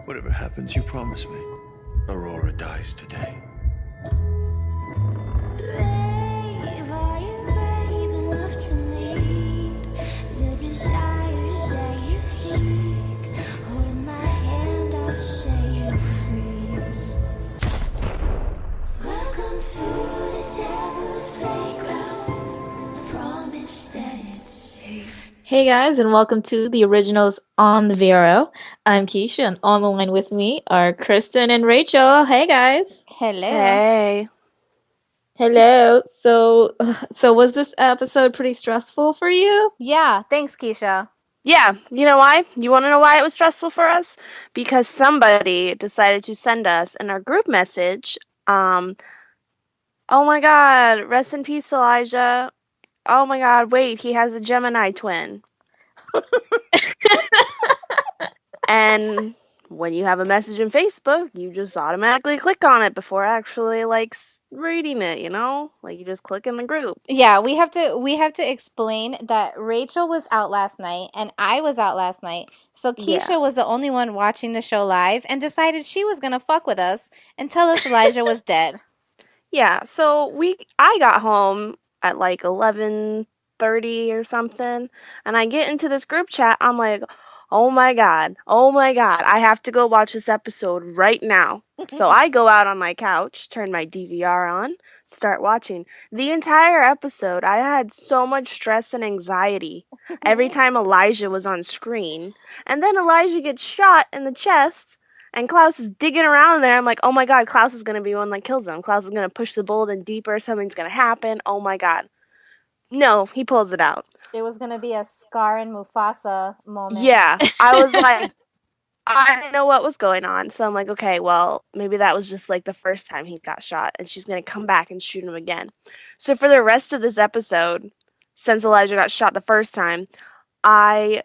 Whatever happens, you promise me. Aurora dies today. Brave, are you brave enough to meet the desires that you seek? Hold my hand, I'll set you free. Welcome to the devil's playground. Promise that it's safe. Hey guys, and welcome to the originals on the VRO. I'm Keisha, and on the line with me are Kristin and Raechel. Hey guys. Hello. Hey. Hello. So was this episode pretty stressful for you? Yeah, thanks, Keisha. Yeah, you know why? You want to know why it was stressful for us? Because somebody decided to send us in our group message, oh my god, rest in peace, Elijah. Oh my god, wait, he has a Gemini twin. And when you have a message in Facebook, you just automatically click on it before actually reading it, you know? Like you just click in the group. Yeah, we have to explain that Raechel was out last night and I was out last night. So Keisha Yeah. was the only one watching the show live and decided she was gonna fuck with us and tell us Elijah was dead. Yeah, so I got home at like 11:30 or something, and I get into this group chat. I'm like, "Oh my god. Oh my god. I have to go watch this episode right now." So I go out on my couch, turn my DVR on, start watching. The entire episode, I had so much stress and anxiety every time Elijah was on screen. And then Elijah gets shot in the chest. And Klaus is digging around there. I'm like, oh my god, Klaus is going to be one that kills him. Klaus is going to push the bullet in deeper. Something's going to happen. Oh my god. No, he pulls it out. It was gonna be a Scar and Mufasa moment. Yeah, I was like, I didn't know what was going on. So I'm like, okay, well, maybe that was just like the first time he got shot. And she's going to come back and shoot him again. So for the rest of this episode, since Elijah got shot the first time, I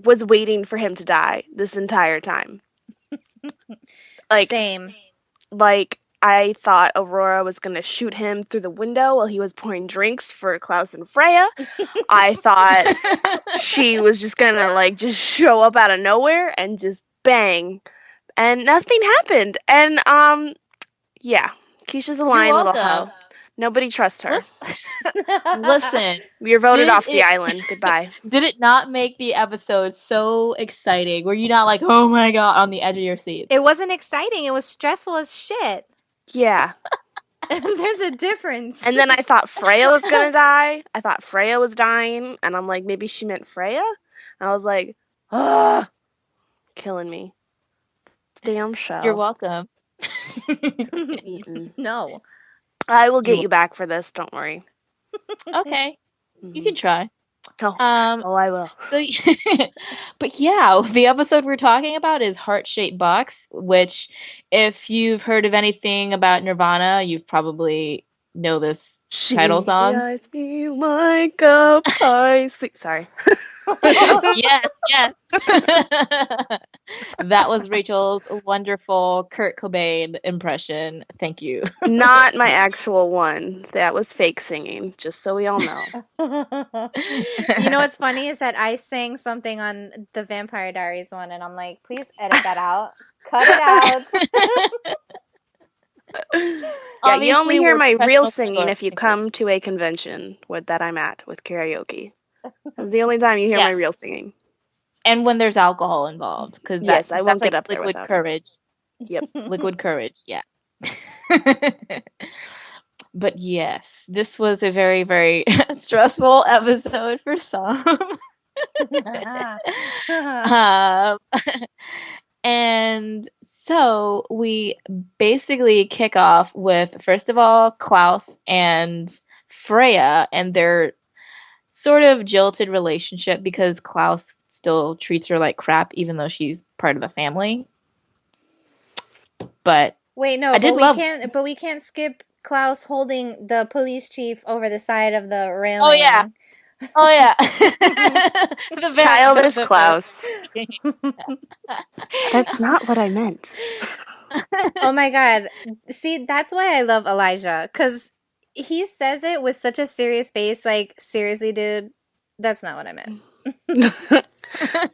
was waiting for him to die this entire time. Same. Like I thought Aurora was gonna shoot him through the window while he was pouring drinks for Klaus and Freya. I thought she was just gonna just show up out of nowhere and just bang, and nothing happened. And yeah, Keisha's a lying little hoe. Nobody trusts her. Listen, You're voted off the island. Goodbye. did it not make the episode so exciting? Were you not like, oh my god, on the edge of your seat? It wasn't exciting, it was stressful as shit. Yeah. There's a difference. And then I thought Freya was gonna die. I thought Freya was dying, and I'm like, maybe she meant Freya? And I was like, ah, killing me. Damn show. You're welcome. No. I will get you back for this, don't worry. Okay. You can try. Oh, I will. But yeah, the episode we're talking about is Heart-Shaped Box, which if you've heard of anything about Nirvana, you've probably know this title song. I feel like a Pisces. Sorry. Yes. That was Rachel's wonderful Kurt Cobain impression. Thank you. Not my actual one. That was fake singing, just so we all know. You know what's funny is that I sang something on the Vampire Diaries one, and I'm like, please edit that out. Cut it out. Yeah, you only hear my real professional singing if you singers. come to a convention that I'm at with karaoke. That's the only time you hear my real singing. And when there's alcohol involved, because Yes, I won't that's get up there liquid without it. courage. Yep. Liquid courage, yeah. But yes, this was a very, very stressful episode for some. And so we basically kick off with, first of all, Klaus and Freya and their sort of jilted relationship because Klaus still treats her like crap even though she's part of the family. But wait, no, but we can't skip Klaus holding the police chief over the side of the railing. Oh yeah. The childish Klaus. That's not what I meant. Oh my god. See, that's why I love Elijah, because he says it with such a serious face, like, seriously, dude, that's not what I meant.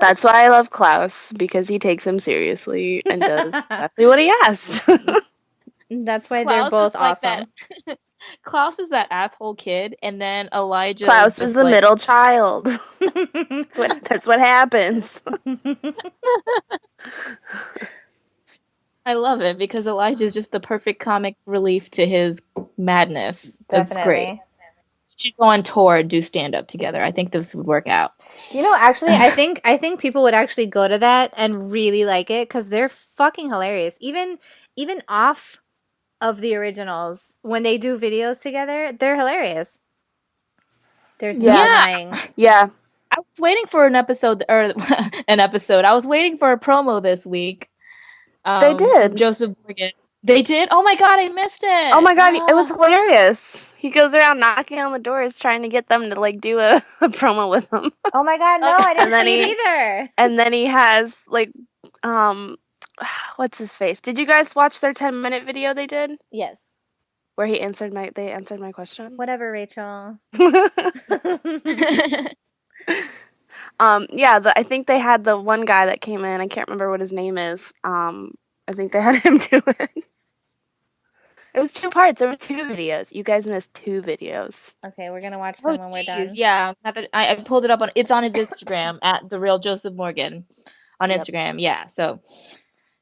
That's why I love Klaus, because he takes him seriously and does exactly what he asked. That's why they're Klaus both is like that. awesome. Klaus is that asshole kid, and then Elijah is Klaus is just the like, middle child. That's what happens. I love it because Elijah is just the perfect comic relief to his madness. That's great. Definitely. We should go on tour and do stand up together. I think this would work out. Actually, I think people would actually go to that and really like it because they're fucking hilarious. Even off of the originals, when they do videos together, they're hilarious. There's no Yeah. denying. Yeah. I was waiting for an episode or an episode. I was waiting for a promo this week. They From did. Joseph Morgan. They did? Oh my god, I missed it. Oh my god, it was hilarious. He goes around knocking on the doors trying to get them to like do a promo with him. Oh my god, no, I didn't then see he- it either. And then he has like what's his face? Did you guys watch their 10-minute video they did? Yes. Where they answered my question? Whatever, Raechel. I think they had the one guy that came in, I can't remember what his name is. I think they had him do it. It was 2 parts. There were 2 videos. You guys missed 2 videos. Okay, we're gonna watch them when we're done. Yeah, I pulled it up it's on his Instagram at the real Joseph Morgan on Yep. Instagram. Yeah, so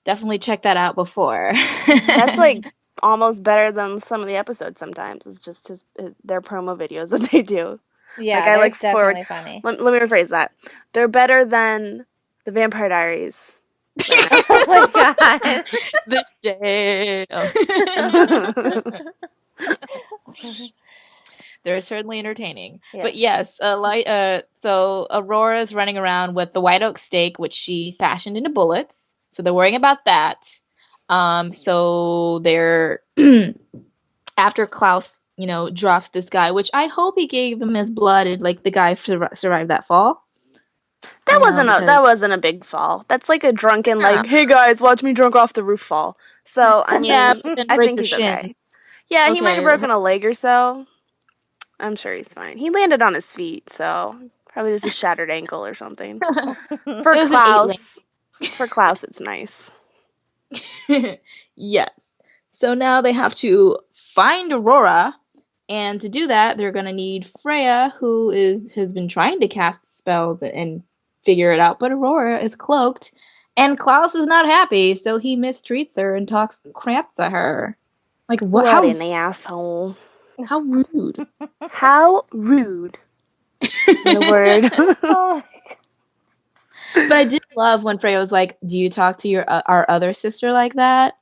definitely check that out before. That's like almost better than some of the episodes sometimes. It's just their promo videos that they do. Yeah, Like, I they're look forward- definitely funny. Let me rephrase that. They're better than the Vampire Diaries. Oh my god. The shade. They're certainly entertaining. But yes, so Aurora's running around with the white oak stake, which she fashioned into bullets. So they're worrying about that. So they're after Klaus, drops this guy, which I hope he gave him his blood and like the guy survived that fall. That wasn't a big fall. That's like a drunken like, hey guys, watch me drunk off the roof fall. So I mean, Yeah, but then I break think your he's shin. okay. Yeah, he might have Okay. broken a leg or so. I'm sure he's fine. He landed on his feet, so probably just a shattered ankle or something. For It was an Klaus, it's nice. Yes. So now they have to find Aurora, and to do that, they're gonna need Freya, who has been trying to cast spells and figure it out, but Aurora is cloaked, and Klaus is not happy, so he mistreats her and talks crap to her. Like what? What an asshole! How rude! How rude! In a word. Oh my god. But I did love when Freya was like, "Do you talk to our other sister like that?"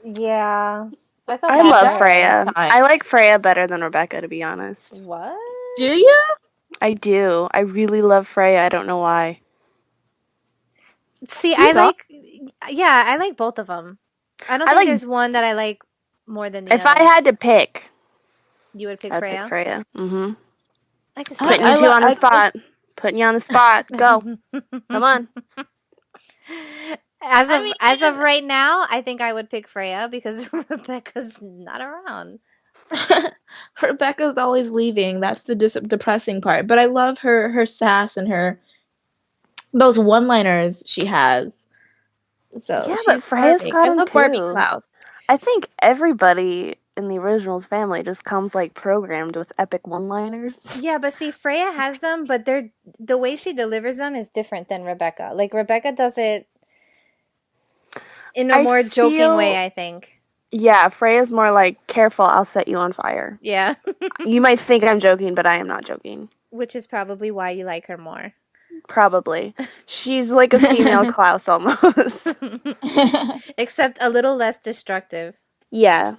Yeah. thought I that love was- Freya. Time. I like Freya better than Rebecca, to be honest. What? Do you? I do. I really love Freya. I don't know why. See, She's I like both of them. I don't I think like- there's one that I like more than the If other. I had to pick, You would pick I'd Freya? pick Freya. Mm-hmm. I can see Putting I you two lo- on the I- spot. Putting you on the spot. Go. Come on. As of I mean, as of right now, I think I would pick Freya because Rebecca's not around. Rebecca's always leaving. That's the depressing part. But I love her sass and those one-liners she has. So Yeah, but she's Freya's charming. got I 'em love Barbie too. Klaus. I think everybody in the originals family just comes like programmed with epic one-liners. Yeah, but see, Freya has them, but the way she delivers them is different than Rebecca. Like Rebecca does it in a I more joking feel- way, I think. Yeah, Freya's more like, careful, I'll set you on fire. Yeah, You might think I'm joking, but I am not joking. which is probably why you like her more. Probably. She's like a female Klaus almost. Except a little less destructive. Yeah,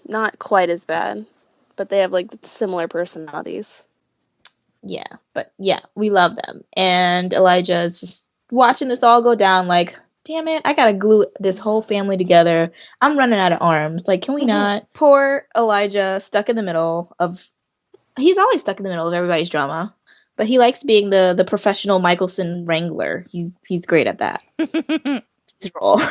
not quite as bad, but they have like similar personalities. Yeah, but yeah, we love them. And Elijah is just watching this all go down like, damn it, I gotta glue this whole family together. I'm running out of arms. Like, can we not? Poor Elijah, stuck in the middle of. He's always stuck in the middle of everybody's drama, but he likes being the professional Mikaelson wrangler. He's great at that. It's his role.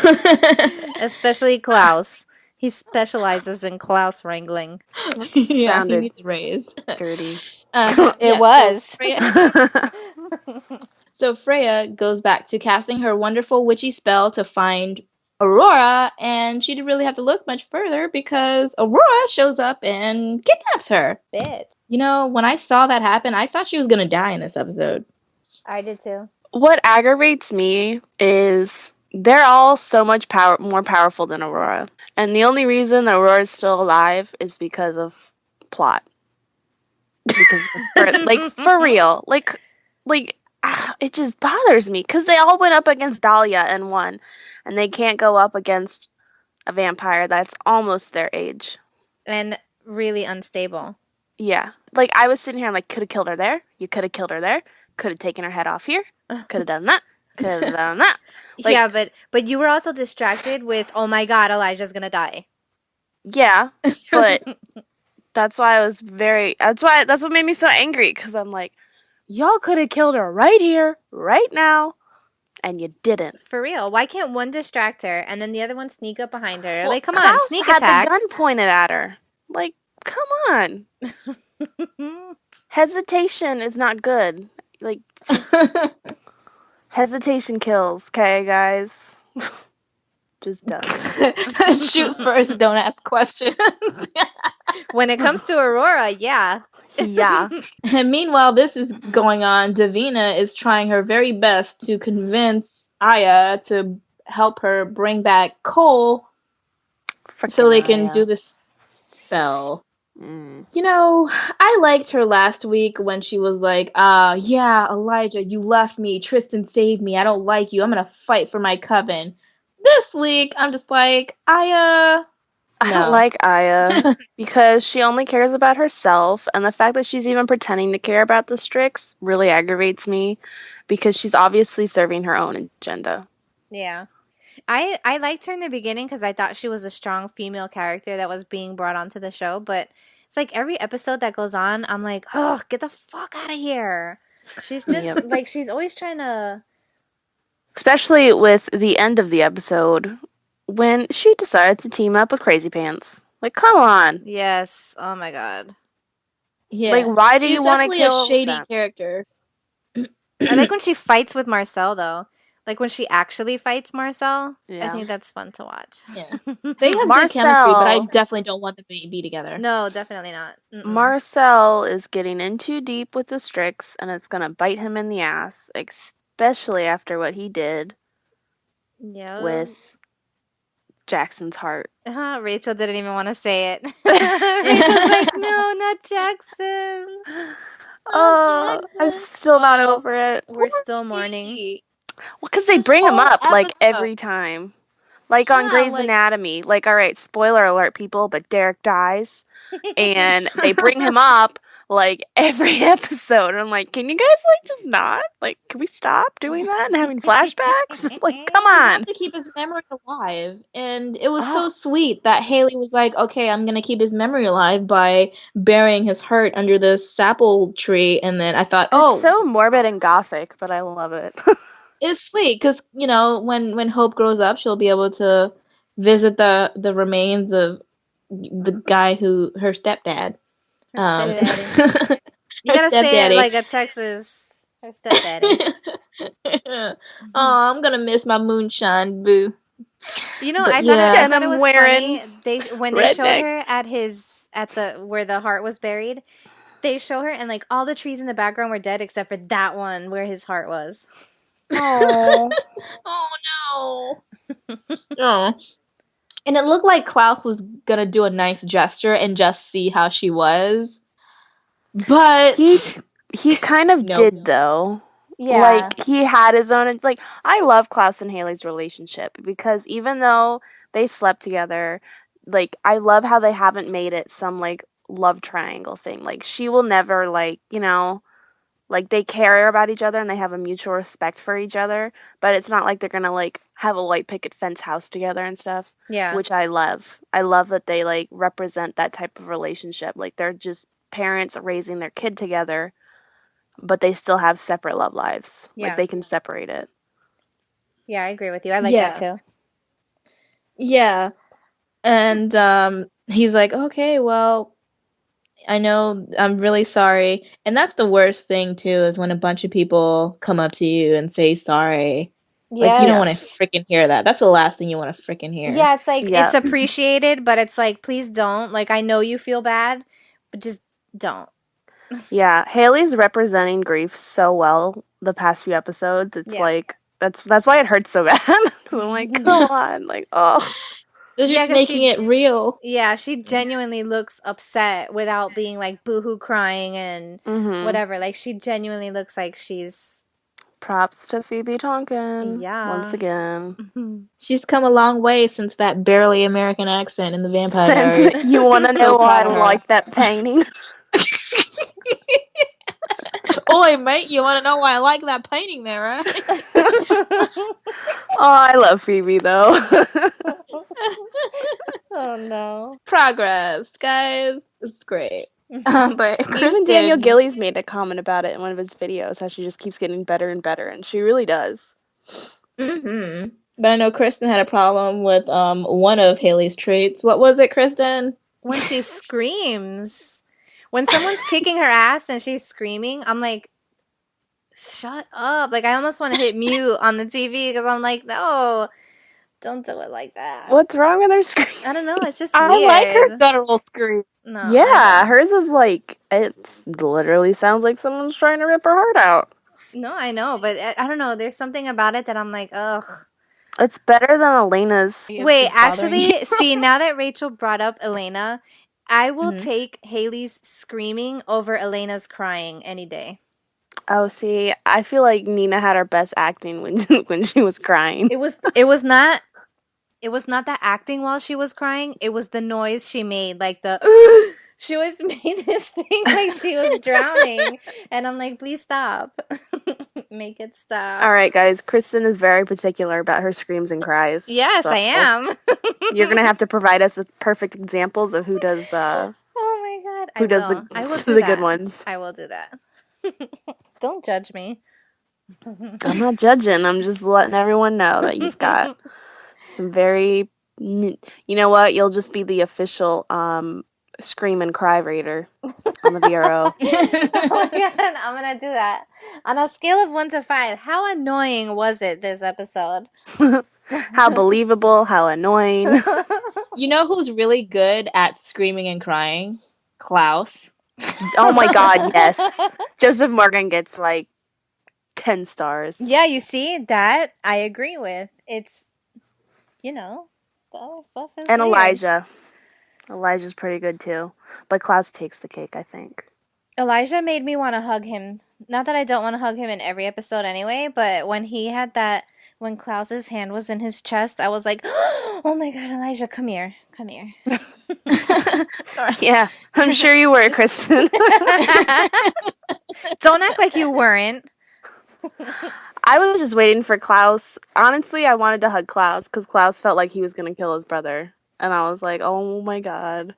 Especially Klaus. He specializes in Klaus wrangling. Yeah, he Sounded needs a raise. dirty. It Yeah, was. So Freya goes back to casting her wonderful witchy spell to find Aurora, and she didn't really have to look much further because Aurora shows up and kidnaps her. Bitch. You know, when I saw that happen, I thought she was gonna die in this episode. I did too. What aggravates me is they're all so much more powerful than Aurora. And the only reason Aurora is still alive is because of plot. Because for real. It just bothers me because they all went up against Dahlia and won, and they can't go up against a vampire that's almost their age. And really unstable. Yeah. Like, I was sitting here, I'm like, could have killed her there. You could have killed her there. Could have taken her head off here. Could have done that. Could have done that. Like, yeah, but you were also distracted with, oh my god, Elijah's gonna die. yeah, but that's what made me so angry, because I'm like, y'all could have killed her right here, right now, and you didn't. For real. Why can't one distract her and then the other one sneak up behind her? Well, Like, come on, Klaus sneak had attack. the gun pointed at her. Like, come on. Hesitation is not good. Like, hesitation kills, okay, guys? Just does. Shoot first, don't ask questions. When it comes to Aurora, yeah. Yeah. And meanwhile, this is going on. Davina is trying her very best to convince Aya to help her bring back Cole so they can do this spell. You know, I liked her last week when she was like, yeah, Elijah, you left me. Tristan saved me. I don't like you. I'm going to fight for my coven. This week, I'm just like, Aya... I don't like Aya because she only cares about herself, and the fact that she's even pretending to care about the Strix really aggravates me because she's obviously serving her own agenda. Yeah. I liked her in the beginning because I thought she was a strong female character that was being brought onto the show, but it's like every episode that goes on, I'm like, oh, get the fuck out of here. She's just like, she's always trying to... Especially with the end of the episode when she decided to team up with Crazy Pants. Like, come on. Yes. Oh my god. Yeah. Like, why do She's you want to kill definitely a shady them? character. I like when she fights with Marcel, though. Like when she actually fights Marcel. Yeah. I think that's fun to watch. Yeah. They have good chemistry, but I definitely don't want them to be together. No, definitely not. Marcel is getting in too deep with the Strix, and it's going to bite him in the ass, especially after what he did with Jackson's heart. Raechel didn't even want to say it. Raechel's like, no, not Jackson. Oh, I'm still not over it. We're still mourning. Well, because they bring him up, like, every time. Like, on Grey's Anatomy. Like, alright, spoiler alert, people, but Derek dies. And they bring him up, like, every episode. And I'm like, can you guys, like, just not? Like, can we stop doing that and having flashbacks? Like, come on. You have to keep his memory alive. And it was so sweet that Hayley was like, okay, I'm going to keep his memory alive by burying his heart under this sapple tree. And then I thought, It's so morbid and gothic, but I love it. It's sweet because, you know, when Hope grows up, she'll be able to visit the remains of the guy who her stepdad. You gotta say it like a Texas. Her stepdaddy. Oh, I'm gonna miss my moonshine, boo. You know, I thought it was funny. When they showed her where the heart was buried, they show her and like all the trees in the background were dead except for that one where his heart was. Oh. Oh no. Oh. And it looked like Klaus was gonna do a nice gesture and just see how she was. But he kind of did though. Yeah. Like, he had his own, like, I love Klaus and Hayley's relationship because even though they slept together, like, I love how they haven't made it some, like, love triangle thing. Like, she will never, like, you know, like, they care about each other and they have a mutual respect for each other, but it's not like they're gonna, like, have a white picket fence house together and stuff. Yeah. Which I love. I love that they, like, represent that type of relationship. Like, they're just parents raising their kid together, but they still have separate love lives. Yeah. Like, they can separate it. Yeah, I agree with you. I like that too. Yeah. And he's like, okay, well, I know, I'm really sorry. And that's the worst thing too, is when a bunch of people come up to you and say sorry. Like, you don't want to Yes. freaking hear that. That's the last thing you want to freaking hear. Yeah, it's like Yeah. it's appreciated, but it's like please don't. Like I know you feel bad, but just don't. Yeah, Hayley's representing grief so well the past few episodes. It's Yeah. like that's why it hurts so bad. 'Cause I'm like, come on, like, oh. They're Yeah, just 'cause making she- it real. Yeah, she genuinely looks upset without being like boohoo crying and Mhm. whatever. Like she genuinely looks like she's Props to Phoebe Tonkin. Yeah. Once again. She's come a long way since that barely American accent in the Vampire Since Diaries. you want to So know why I proud of her. like that painting. Oi, mate, you want to know why I like that painting there, right? Oh, I love Phoebe though. Oh no. Progress, guys. It's great. But Even Daniel Kristin, Gillies made a comment about it in one of his videos, how she just keeps getting better and better, and she really does. But I know Kristin had a problem with one of Hayley's traits. What was it, Kristin? When she screams. When someone's kicking her ass and she's screaming, I'm like, shut up. Like, I almost want to hit mute on the TV because I'm like, no, don't do it like that. What's wrong with her scream? I don't know. It's just I weird. like her guttural scream. No, I Yeah, don't. hers is like, it literally sounds like someone's trying to rip her heart out. No, I know, but I don't know. There's something about it that I'm like, ugh. It's better than Elena's. Wait, It's bothering you. actually, see, now that Raechel brought up Elena, I will Mhm. take Hayley's screaming over Elena's crying any day. Oh, see, I feel like Nina had her best acting when when she was crying. It was not that acting while she was crying. It was the noise she made, like the she always made this thing like she was drowning, and I'm like, please stop, make it stop. All right, guys, Kristin is very particular about her screams and cries. Yes, so I am. You're gonna have to provide us with perfect examples of who does Oh my god, who does the I will do the that. good ones. I will do that. Don't judge me. I'm not judging. I'm just letting everyone know that you've got some very. You know what? You'll just be the official scream and cry raider on the VRO. Oh my god, I'm gonna do that. On a scale of 1 to 5, how annoying was it this episode? How believable, how annoying. You know who's really good at screaming and crying? Klaus. Oh my god, yes. Joseph Morgan gets like 10 stars. Yeah, you see, that I agree with. It's, the other stuff is And weird. Elijah. Elijah's pretty good too. But Klaus takes the cake, I think. Elijah made me want to hug him. Not that I don't want to hug him in every episode anyway, but when when Klaus's hand was in his chest, I was like, oh my god, Elijah, come here. Come here. Yeah, I'm sure you were, Kristin. Don't act like you weren't. I was just waiting for Klaus. Honestly, I wanted to hug Klaus because Klaus felt like he was going to kill his brother. And I was like, oh my god.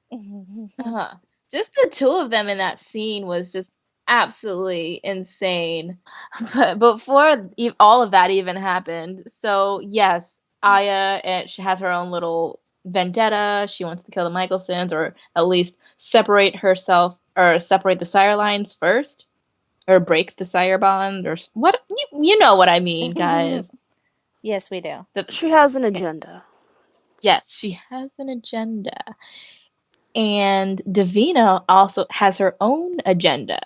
Just the two of them in that scene was just absolutely insane. But before all of that even happened, so yes, Aya, she has her own little vendetta. She wants to kill the Mikaelsons, or at least separate herself, or separate the sire lines first, or break the sire bond, or what you know what I mean, guys. Yes, we do. She has an agenda. Yes, she has an agenda. And Davina also has her own agenda.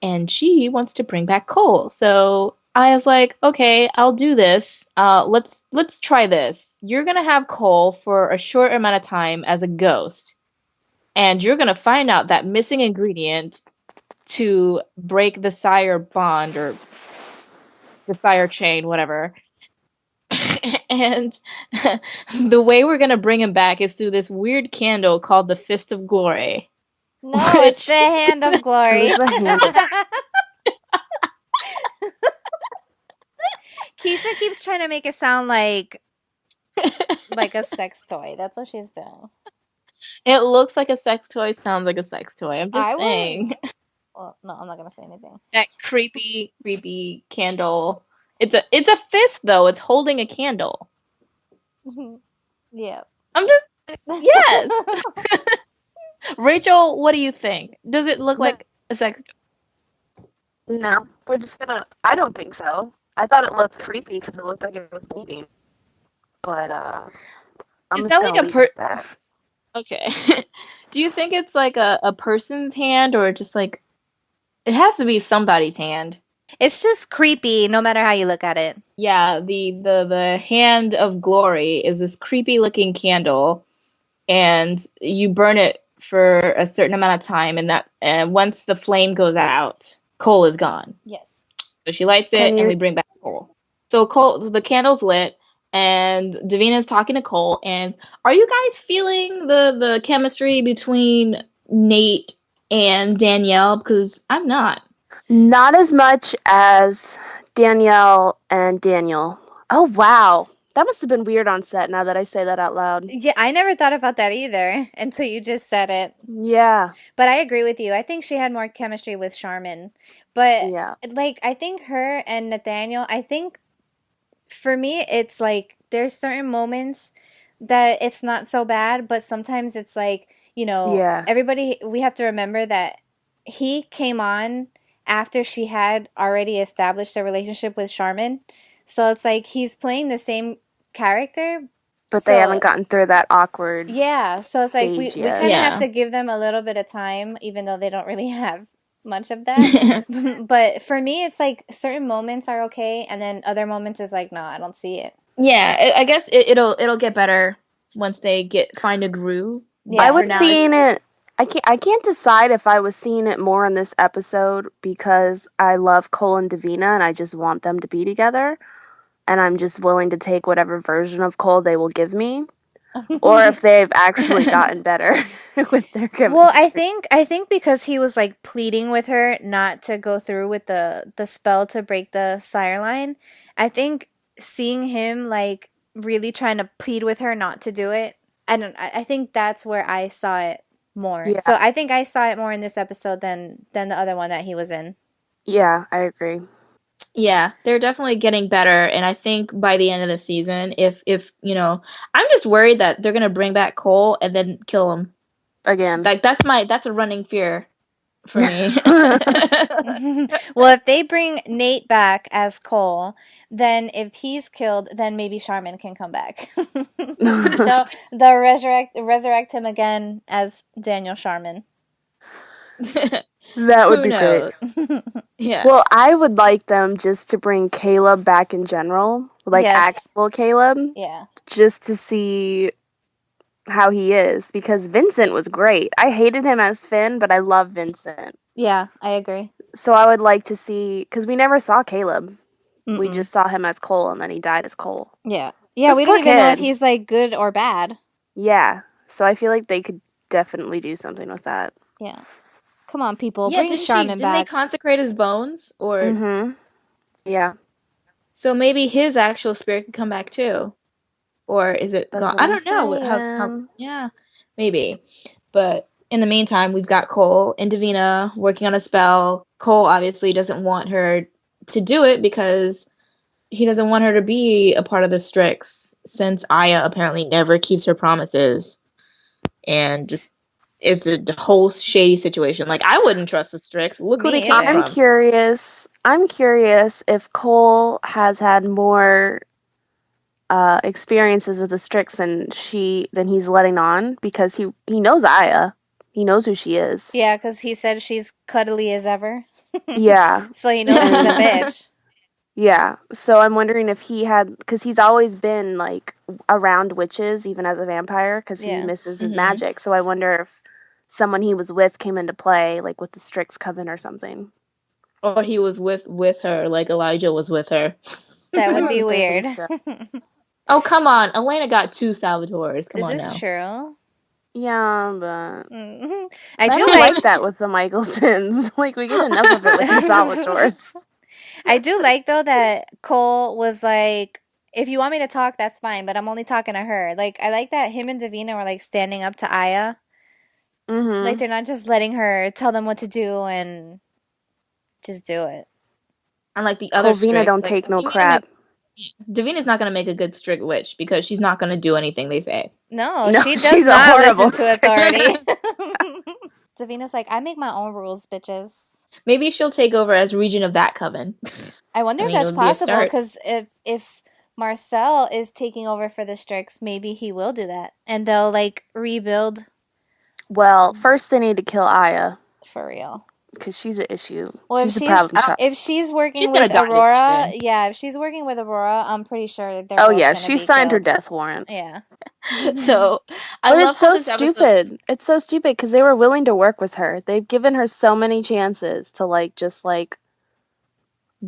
And she wants to bring back Cole. So I was like, okay, I'll do this. Let's try this. You're gonna have Cole for a short amount of time as a ghost. And you're gonna find out that missing ingredient to break the sire bond, or the sire chain, whatever. And the way we're gonna bring him back is through this weird candle called the Fist of Glory. No, it's the Hand of Glory. It was the hand of- Keisha keeps trying to make it sound like a sex toy. That's what she's doing. It looks like a sex toy, sounds like a sex toy. I'm just I will- saying. Well, no, I'm not gonna say anything. That creepy candle. It's a fist though. It's holding a candle. Yeah. I'm just Yes. Raechel, what do you think? Does it look No. like a sex? No, we're just gonna. I don't think so. I thought it looked creepy because it looked like it was bleeding. But I'm Is just that like gonna a leave it at that. Okay. Do you think it's like a person's hand or just like it has to be somebody's hand? It's just creepy, no matter how you look at it. Yeah, the hand of glory is this creepy looking candle, and you burn it for a certain amount of time, and once the flame goes out, Cole is gone. Yes. So she lights Can it, and you? we bring back Cole. So the candle's lit, and Davina's talking to Cole. And are you guys feeling the chemistry between Nate and Danielle? Because I'm not. Not as much as Danielle and Daniel. Oh wow, that must have been weird on set. Now that I say that out loud. Yeah, I never thought about that either until you just said it. Yeah. But I agree with you. I think she had more chemistry with Charmin. But Yeah. like I think her and Nathaniel, I think for me it's like there's certain moments that it's not so bad, but sometimes it's like, Yeah. everybody we have to remember that he came on after she had already established a relationship with Charmin. So it's like he's playing the same character. But they So haven't gotten through that awkward yeah, so it's like we stage we yet. kind of have Yeah. to give them a little bit of time, even though they don't really have much of that. But for me, it's like certain moments are okay, and then other moments is like, no, I don't see it. Yeah, I guess it'll get better once they find a groove. I But Yeah. for was now, it's seeing it. I can't decide if I was seeing it more in this episode because I love Cole and Davina and I just want them to be together and I'm just willing to take whatever version of Cole they will give me, or if they've actually gotten better with their Well, I chemistry. think I think because he was like pleading with her not to go through with the spell to break the sire line. I think seeing him like really trying to plead with her not to do it. I think that's where I saw it more. Yeah, So I think I saw it more in this episode than the other one that he was in. yeah, I agree. yeah, they're definitely getting better, and I think by the end of the season, if I'm just worried that they're gonna bring back Cole and then kill him. Again. Like that's a running fear for me. Well, if they bring Nate back as Cole, then if he's killed, then maybe Charmin can come back. They'll resurrect him again as Daniel Charmin. That would Who be great. knows? Yeah. Well, I would like them just to bring Caleb back in general, like Yes. actual Caleb, Yeah. just to see how he is because Vincent was great. I hated him as Finn, but I love Vincent. Yeah, I agree. So I would like to see because we never saw Caleb. We Mm-mm. just saw him as Cole, and then he died as Cole. Yeah. Yeah, This we poor don't even know if kid. he's like good or bad. Yeah. So I feel like they could definitely do something with that. Yeah. Come on, people, Yeah, bring Charmin didn't they back. consecrate his bones? Or Mm-hmm. Yeah, so maybe his actual spirit could come back too. Or is it that's gone? what I I'm don't know how saying. yeah, maybe. But in the meantime, we've got Cole and Davina working on a spell. Cole obviously doesn't want her to do it because he doesn't want her to be a part of the Strix since Aya apparently never keeps her promises. And just it's a whole shady situation. Like I wouldn't trust the Strix. Look who they Me came either. I'm from. curious. I'm curious if Cole has had more experiences with the Strix than he's letting on because he knows Aya. He knows who she is. Yeah, because he said she's cuddly as ever. Yeah. So he knows she's a And bitch. yeah. So I'm wondering if he had because he's always been like around witches even as a vampire because he Yeah. misses his Mhm. magic. So I wonder if someone he was with came into play like with the Strix coven or something. Or he was with her, like Elijah was with her. That I would be don't weird. think so. Oh, come on. Elena got 2 Salvatores. Come Is on this now. true? Yeah, but Mhm. I I do don't like like that with the Mikaelsons. Like we get enough of it with the Salvatores. I do like though that Cole was like, if you want me to talk, that's fine, but I'm only talking to her. Like I like that him and Davina were like standing up to Aya. Like Mm-hmm. they're not just letting her tell them what to do and just do it. Unlike the other Colvina Strix, don't like, take no Davina, crap. Davina's not going to make a good strict witch because she's not going to do anything they say. No, No, she does she's a not horrible listen to strict- authority. Davina's like, I make my own rules, bitches. Maybe she'll take over as regent of that coven. I wonder I if mean, it that's would be a possible, start. because if Marcel is taking over for the Strix, maybe he will do that, and they'll like rebuild Well, first they need to kill Aya for real. because she's an issue. Well, She's a problem child. if she's working She's gonna with die this Aurora, season. yeah, if she's working with Aurora, I'm pretty sure they're Oh both yeah, gonna she be signed her killed. death warrant. Yeah. So I But love it's how so this episode. stupid. It's so stupid because they were willing to work with her. They've given her so many chances to like just like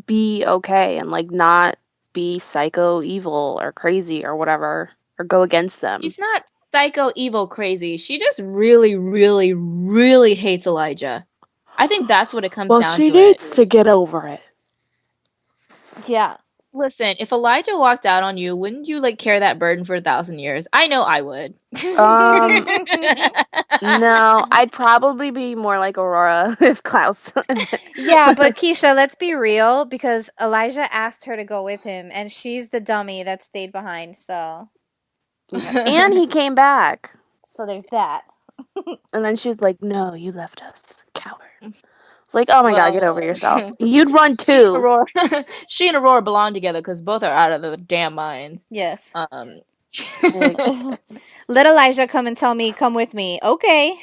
be okay and like not be psycho evil or crazy or whatever or go against them. She's not psycho evil crazy. She just really, really, really hates Elijah. I think that's what it comes Well, down she to. It. needs to get over it. Yeah. Listen, if Elijah walked out on you, wouldn't you like carry that burden for 1,000 years? I know I would. No, I'd probably be more like Aurora if Klaus. Yeah, but Keisha, let's be real, because Elijah asked her to go with him, and she's the dummy that stayed behind. So And he came back. there's that. And then she was like, "No, you left us, coward." It's like, "Oh my god, get over yourself. You'd run too." Aurora, she and Aurora belong together because both are out of their damn minds. Yes. Like, Let Elijah come and tell me, come with me. Okay.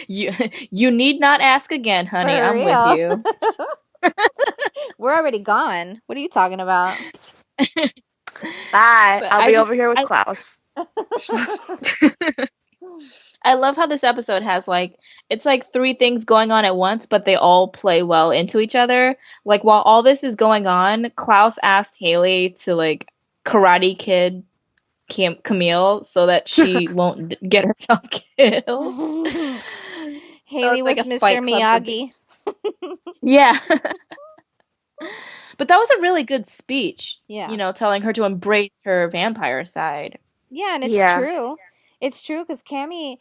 you need not ask again, honey. For I'm real. with you. We're already gone. What are you talking about? bye. But I'll be over here with Klaus. I love how this episode has like it's like three things going on at once, but they all play well into each other. Like while all this is going on, Klaus asked Hayley to like karate kid Camille so that she won't get herself killed. Haley was like a Mr. Fight Club Miyagi. Yeah. But that was a really good speech. Yeah. You know, telling her to embrace her vampire side. Yeah, and it's Yeah. true. It's true because Cami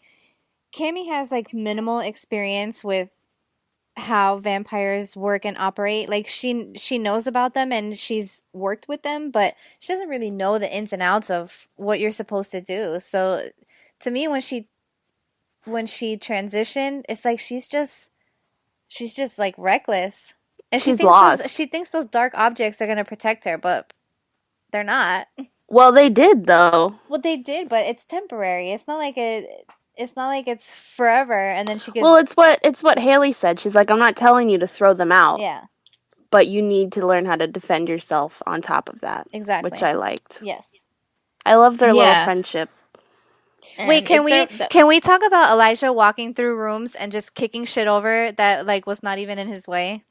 has like minimal experience with how vampires work and operate. Like she knows about them and she's worked with them, but she doesn't really know the ins and outs of what you're supposed to do. So to me, when she transitioned, it's like she's just like reckless. And She's lost. she thinks those dark objects are gonna protect her, but they're not. Well, they did though. Well, they did, but it's temporary. It's not like it's forever, and then she could. Well, it's what Hayley said. She's like, "I'm not telling you to throw them out, Yeah, but you need to learn how to defend yourself on top of that." exactly. Which I liked. Yes. I love their little Yeah. friendship. Wait, And can we talk about Elijah walking through rooms and just kicking shit over that like was not even in his way?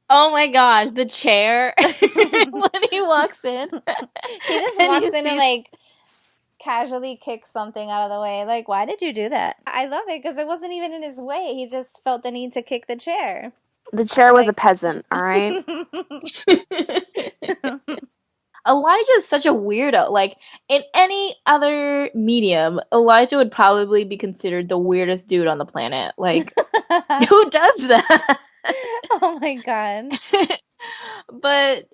Oh my gosh, the chair when he walks in. He just And walks you in and see- like casually kicks something out of the way. Like, why did you do that? I love it because it wasn't even in his way. He just felt the need to kick the chair. The chair was a peasant, all right? Elijah is such a weirdo. Like in any other medium, Elijah would probably be considered the weirdest dude on the planet. Like who does that? Oh my god. But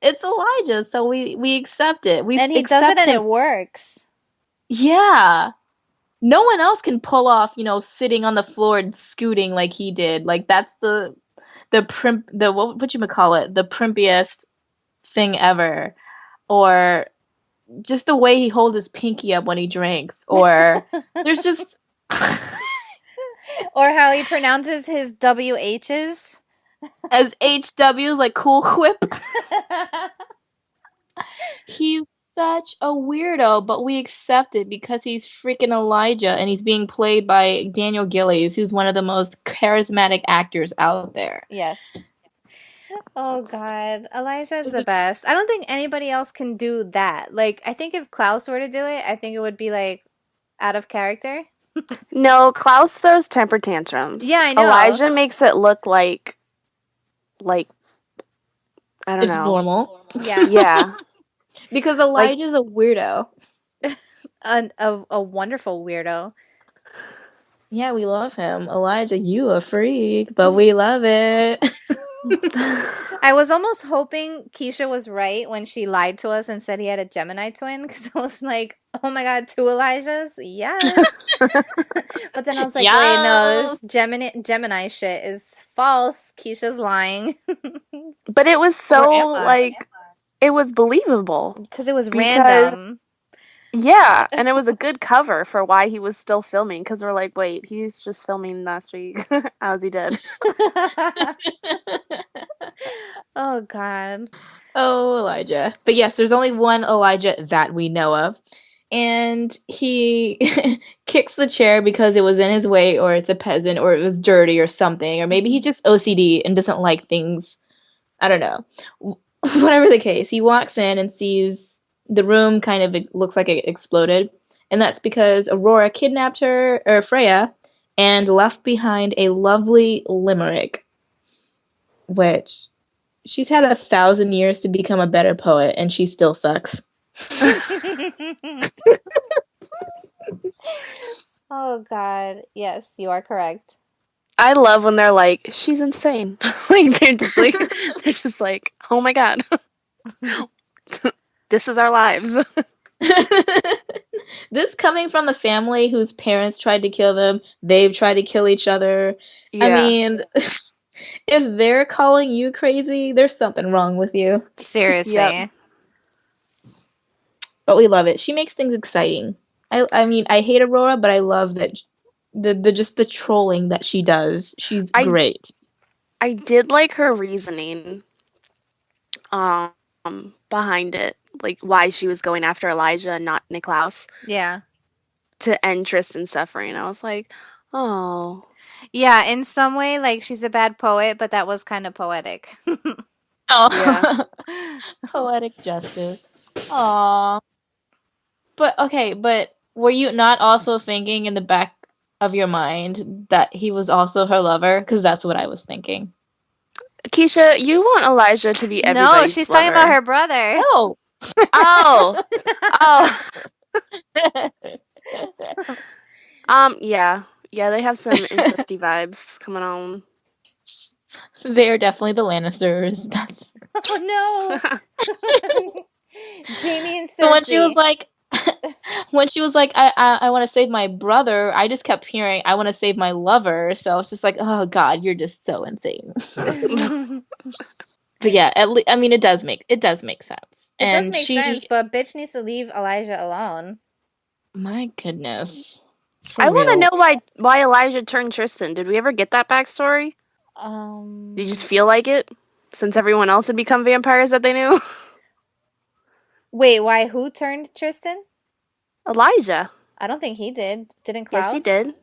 it's Elijah, so we accept it. We And he does accept it and him. it works. Yeah. No one else can pull off, sitting on the floor and scooting like he did. Like that's the what you call it, the primpiest thing ever. Or just the way he holds his pinky up when he drinks. Or there's just Or how he pronounces his WHs. as HW like cool whip. He's such a weirdo, but we accept it because he's freaking Elijah and he's being played by Daniel Gillies, who's one of the most charismatic actors out there. Yes. Oh god, Elijah's the best. I don't think anybody else can do that. Like, I think if Klaus were to do it, I think it would be like out of character. No, Klaus throws temper tantrums. Yeah, I know. Elijah makes it look like I don't It's know. normal. Yeah. Yeah. Because Elijah's a weirdo. A wonderful weirdo. Yeah, we love him. Elijah, you a freak, but we love it. I was almost hoping Keisha was right when she lied to us and said he had a Gemini twin, because I was like, oh my god, 2 Elijahs? Yes. But then I was like, wait, no, this Gemini shit is false. Keisha's lying. But it was Or so, am I? like, it was believable. Because it was Because- random. Yeah, and it was a good cover for why he was still filming, because we're like, wait, he's just filming last week. How's he dead? Oh god. Oh, Elijah. But yes, there's only one Elijah that we know of. And he kicks the chair because it was in his way, or it's a peasant, or it was dirty, or something. Or maybe he's just OCD and doesn't like things. I don't know. Whatever the case, he walks in and sees the room kind of looks like it exploded. And that's because Aurora kidnapped her, or Freya, and left behind a lovely limerick, which she's had 1,000 years to become a better poet, and she still sucks. Oh god. Yes, you are correct. I love when they're like, she's insane. Like they're just like, oh my god. This is our lives. This coming from the family whose parents tried to kill them, they've tried to kill each other. Yeah. I mean, if they're calling you crazy, there's something wrong with you. Seriously. Yep. But we love it. She makes things exciting. I mean, I hate Aurora, but I love that the just the trolling that she does. She's great. I did like her reasoning behind it, like why she was going after Elijah and not Niklaus Yeah. to end Tristan's suffering. I was like, oh. Yeah, in some way, like, she's a bad poet, but that was kind of poetic. Oh, Yeah. poetic justice. Aww. But okay, but were you not also thinking in the back of your mind that he was also her lover? Because that's what I was thinking. Keisha, you want Elijah to be everybody's No, she's talking about lover. her brother. No. Oh. Oh. Yeah. Yeah, they have some incesty vibes coming on. They're definitely the Lannisters. That's Oh no. Jamie and Cersei. so when she was like, I want to save my brother, I just kept hearing, I want to save my lover. So I was just like, oh God, you're just so insane. But yeah, I mean, it does make sense. It And does make sense, but bitch needs to leave Elijah alone. My goodness. For I want to real. know why Elijah turned Tristan. Did we ever get that backstory? Did you just feel like it? Since everyone else had become vampires that they knew? Wait, why? Who turned Tristan? Elijah. I don't think he did. Didn't Klaus? Yes, he did.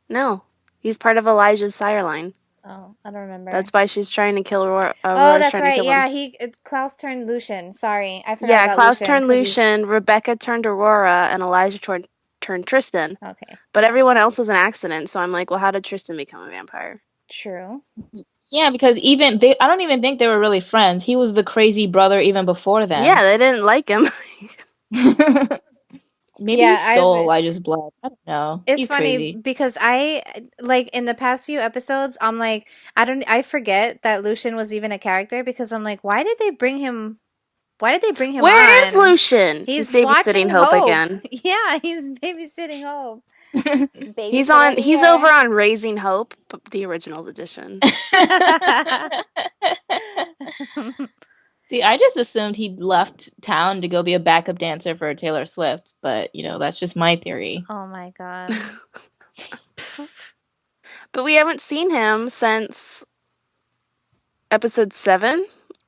No. He's part of Elijah's sire line. Oh, I don't remember. That's why she's trying to kill Aurora. Oh, that's trying right. To kill Yeah, him. Klaus turned Lucian. Sorry, I forgot Yeah, about Klaus Lucian, turned 'cause he's- Lucian, Rebecca turned Aurora, and Elijah turned Tristan. Okay, But everyone else was an accident, so I'm like, well, how did Tristan become a vampire? true. Yeah, because I don't even think they were really friends. He was the crazy brother even before them. Yeah, they didn't like him. Maybe Yeah, he stole Elijah's blood. I don't know. It's He's funny crazy. because in the past few episodes, I'm like, I forget that Lucian was even a character, because I'm like, why did they bring him? Where is on? Lucian? He's babysitting watching Hope again. Yeah, he's babysitting Hope. He's over on Raising Hope, the original edition. See, I just assumed he'd left town to go be a backup dancer for Taylor Swift, but that's just my theory. Oh my god. But we haven't seen him since episode 7,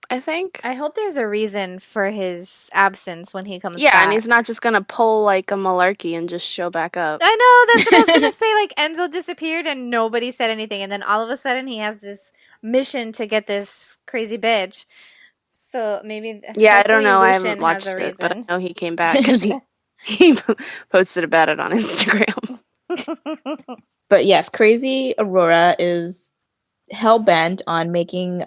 I think. I hope there's a reason for his absence when he comes back. Yeah, and he's not just gonna pull like a malarkey and just show back up. I know, that's what I was gonna say. Like, Enzo disappeared and nobody said anything, and then all of a sudden he has this mission to get this crazy bitch. So maybe. Yeah, I don't know. Lucian I haven't watched has a it, but I reason. know he came back because he posted about it on Instagram. But yes, crazy Aurora is hell bent on making,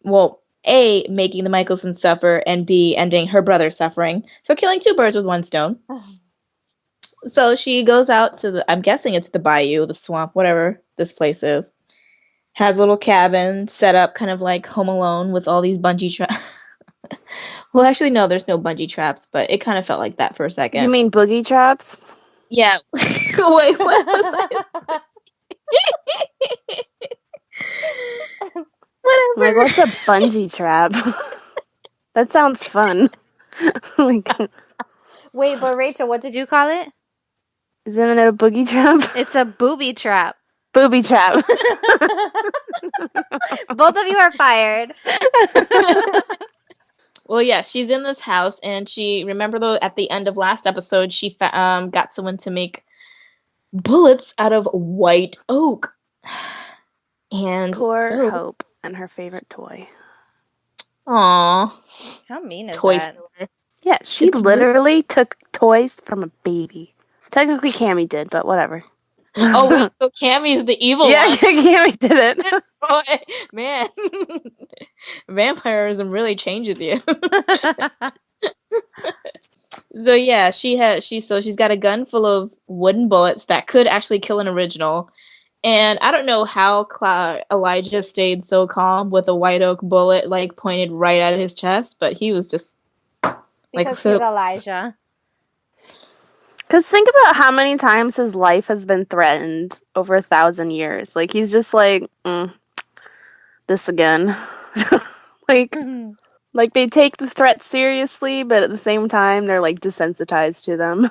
well, A, making the Mikaelson suffer, and B, ending her brother's suffering. So killing two birds with one stone. So she goes out to I'm guessing it's the bayou, the swamp, whatever this place is. Had a little cabin set up kind of like Home Alone with all these bungee traps. Well, actually, no, there's no bungee traps, but it kind of felt like that for a You second. mean boogie traps? Yeah. Wait, what was I? I'm Whatever. like, what's a bungee trap? That sounds fun. Like, Wait, but Rachel, what did you call it? isn't it a boogie trap? It's a booby trap. Booby trap. Both of you are fired. Well, yeah, she's in this house, and remember though, at the end of last episode, she got someone to make bullets out of white oak. And Poor Hope and her favorite toy. Aww. How mean is Toy that? store. Yeah, she It's literally took toys from a baby. Technically, Cami did, but whatever. Oh, wait, so Cammy's the evil Yeah, one. Cami did it. Boy, man. Vampirism really changes you. So yeah, she's got a gun full of wooden bullets that could actually kill an original. And I don't know how Elijah stayed so calm with a white oak bullet like pointed right at his chest, but he was just Because so he's Elijah. Because think about how many times his life has been threatened over 1,000 years. Like, he's just like, this again. Like, they take the threat seriously, but at the same time, they're, like, desensitized to them.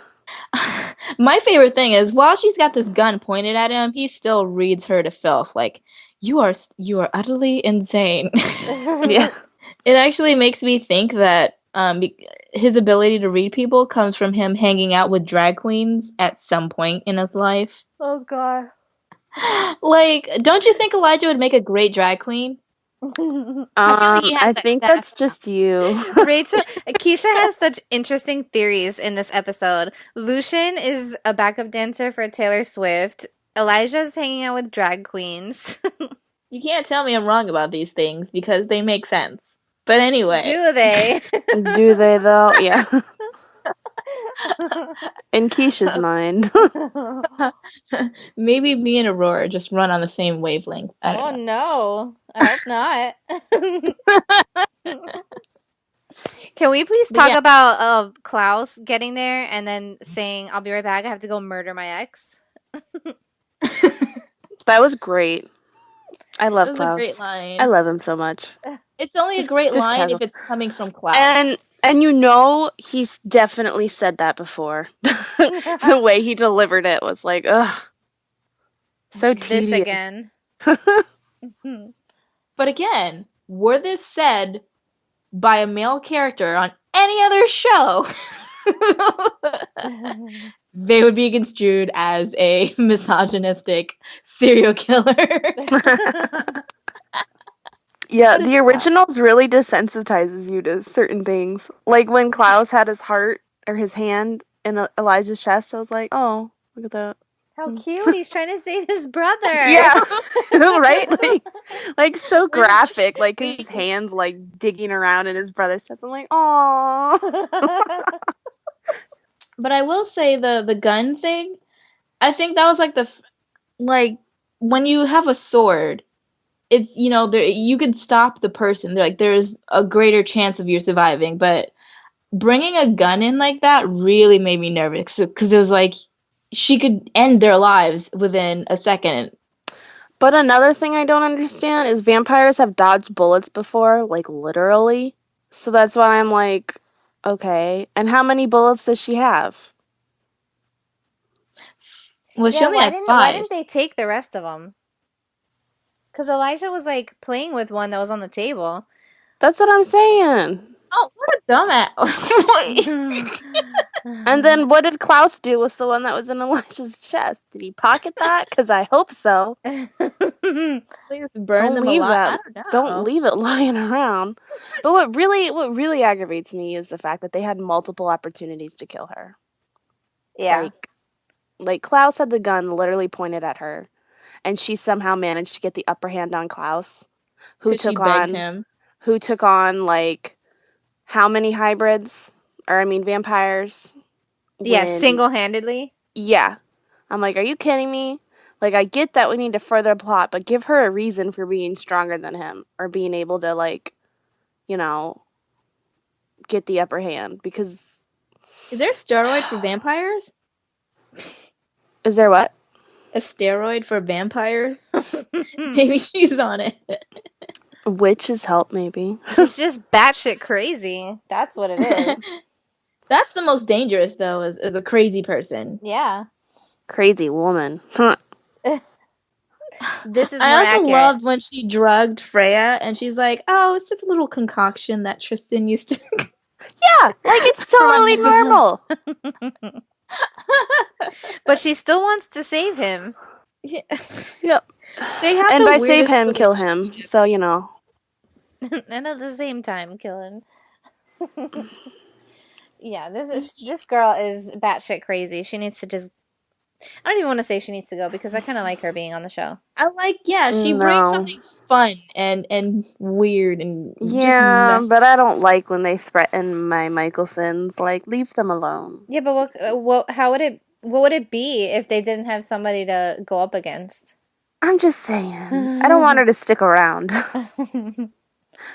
My favorite thing is while she's got this gun pointed at him, he still reads her to filth. Like, you are utterly insane. Yeah. It actually makes me think that his ability to read people comes from him hanging out with drag queens at some point in his life. Oh god. Like, don't you think Elijah would make a great drag queen? I feel like he has I that think sass that's just you. Rachel, Keisha has such interesting theories in this episode. Lucian is a backup dancer for Taylor Swift. Elijah's hanging out with drag queens. You can't tell me I'm wrong about these things because they make sense. But anyway. Do they? Do they, though? Yeah. In Keisha's mind. Maybe me and Aurora just run on the same wavelength. I don't know. No. I hope not. Can we please talk about Klaus getting there and then saying, I'll be right back, I have to go murder my ex? That was great. I love That was Klaus. a great line. I love him so much. It's only a great just line casual. if it's coming from Klaus. And you know, he's definitely said that before. The way he delivered it was like, ugh. So tedious. This again. But again, were this said by a male character on any other show, they would be construed as a misogynistic serial killer. Yeah, the originals really desensitizes you to certain things. Like when Klaus had his heart or his hand in Elijah's chest, I was like, oh, look at that. How cute. He's trying to save his brother. Yeah, right? Like so graphic. Like his hands like digging around in his brother's chest. I'm like, aww. But I will say the gun thing, I think that was like when you have a sword, it's, you know, you could stop the person. Like there's a greater chance of you surviving, but bringing a gun in like that really made me nervous because it was like she could end their lives within a second. But another thing I don't understand is vampires have dodged bullets before, like literally. So that's why I'm like, okay. And how many bullets does she have? Well, she only had 5. Why didn't they take the rest of them? Because Elijah was like playing with one that was on the table. That's what I'm saying. Oh, what a dumbass. And then what did Klaus do with the one that was in Elijah's chest? Did he pocket that? Because I hope so. Please burn them alive. I don't know. Don't leave it lying around. But what really aggravates me is the fact that they had multiple opportunities to kill her. Yeah. Like Klaus had the gun literally pointed at her, and she somehow managed to get the upper hand on Klaus, who took on like how many hybrids? Or I mean vampires? Yeah, single-handedly. Yeah. I'm like, are you kidding me? Like, I get that we need to further plot, but give her a reason for being stronger than him or being able to, like, you know, get the upper hand. Because Is there a steroid for vampires? is there what? A steroid for vampires? Maybe she's on it. Witch's help, maybe. She's just batshit crazy. That's what it is. That's the most dangerous, though, is a crazy person. Yeah. Crazy woman. This is I more also accurate. loved when she drugged Freya, and she's like, "Oh, it's just a little concoction that Tristan used to." Yeah, like, it's totally normal. But she still wants to save him. Yeah. Yep. They have And the by save weirdest him, kill him. relationship. So, you know. And at the same time kill him. Yeah, this girl is batshit crazy. She needs to just I don't even want to say she needs to go because I kind of like her being on the show. She brings No. something fun and weird and just Yeah, messy. but I don't like when they threaten my Mikaelsons. Like, leave them alone. Yeah, but what would it be if they didn't have somebody to go up against? I'm just saying. I don't want her to stick around.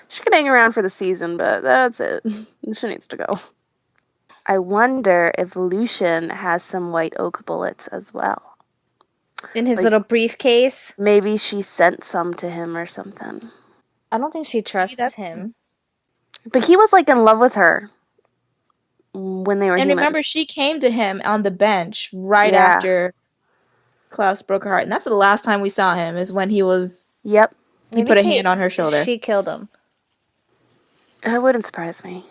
She can hang around for the season, but that's it. She needs to go. I wonder if Lucian has some white oak bullets as well. In his Like- little briefcase. Maybe she sent some to him or something. I don't think she trusts that's- him. But he was, like, in love with her when they were And human. remember, she came to him on the bench right Yeah. after Klaus broke her heart, and that's the last time we saw him. Is when he Yep. Maybe put a hand on her shoulder. She killed him. That wouldn't surprise me.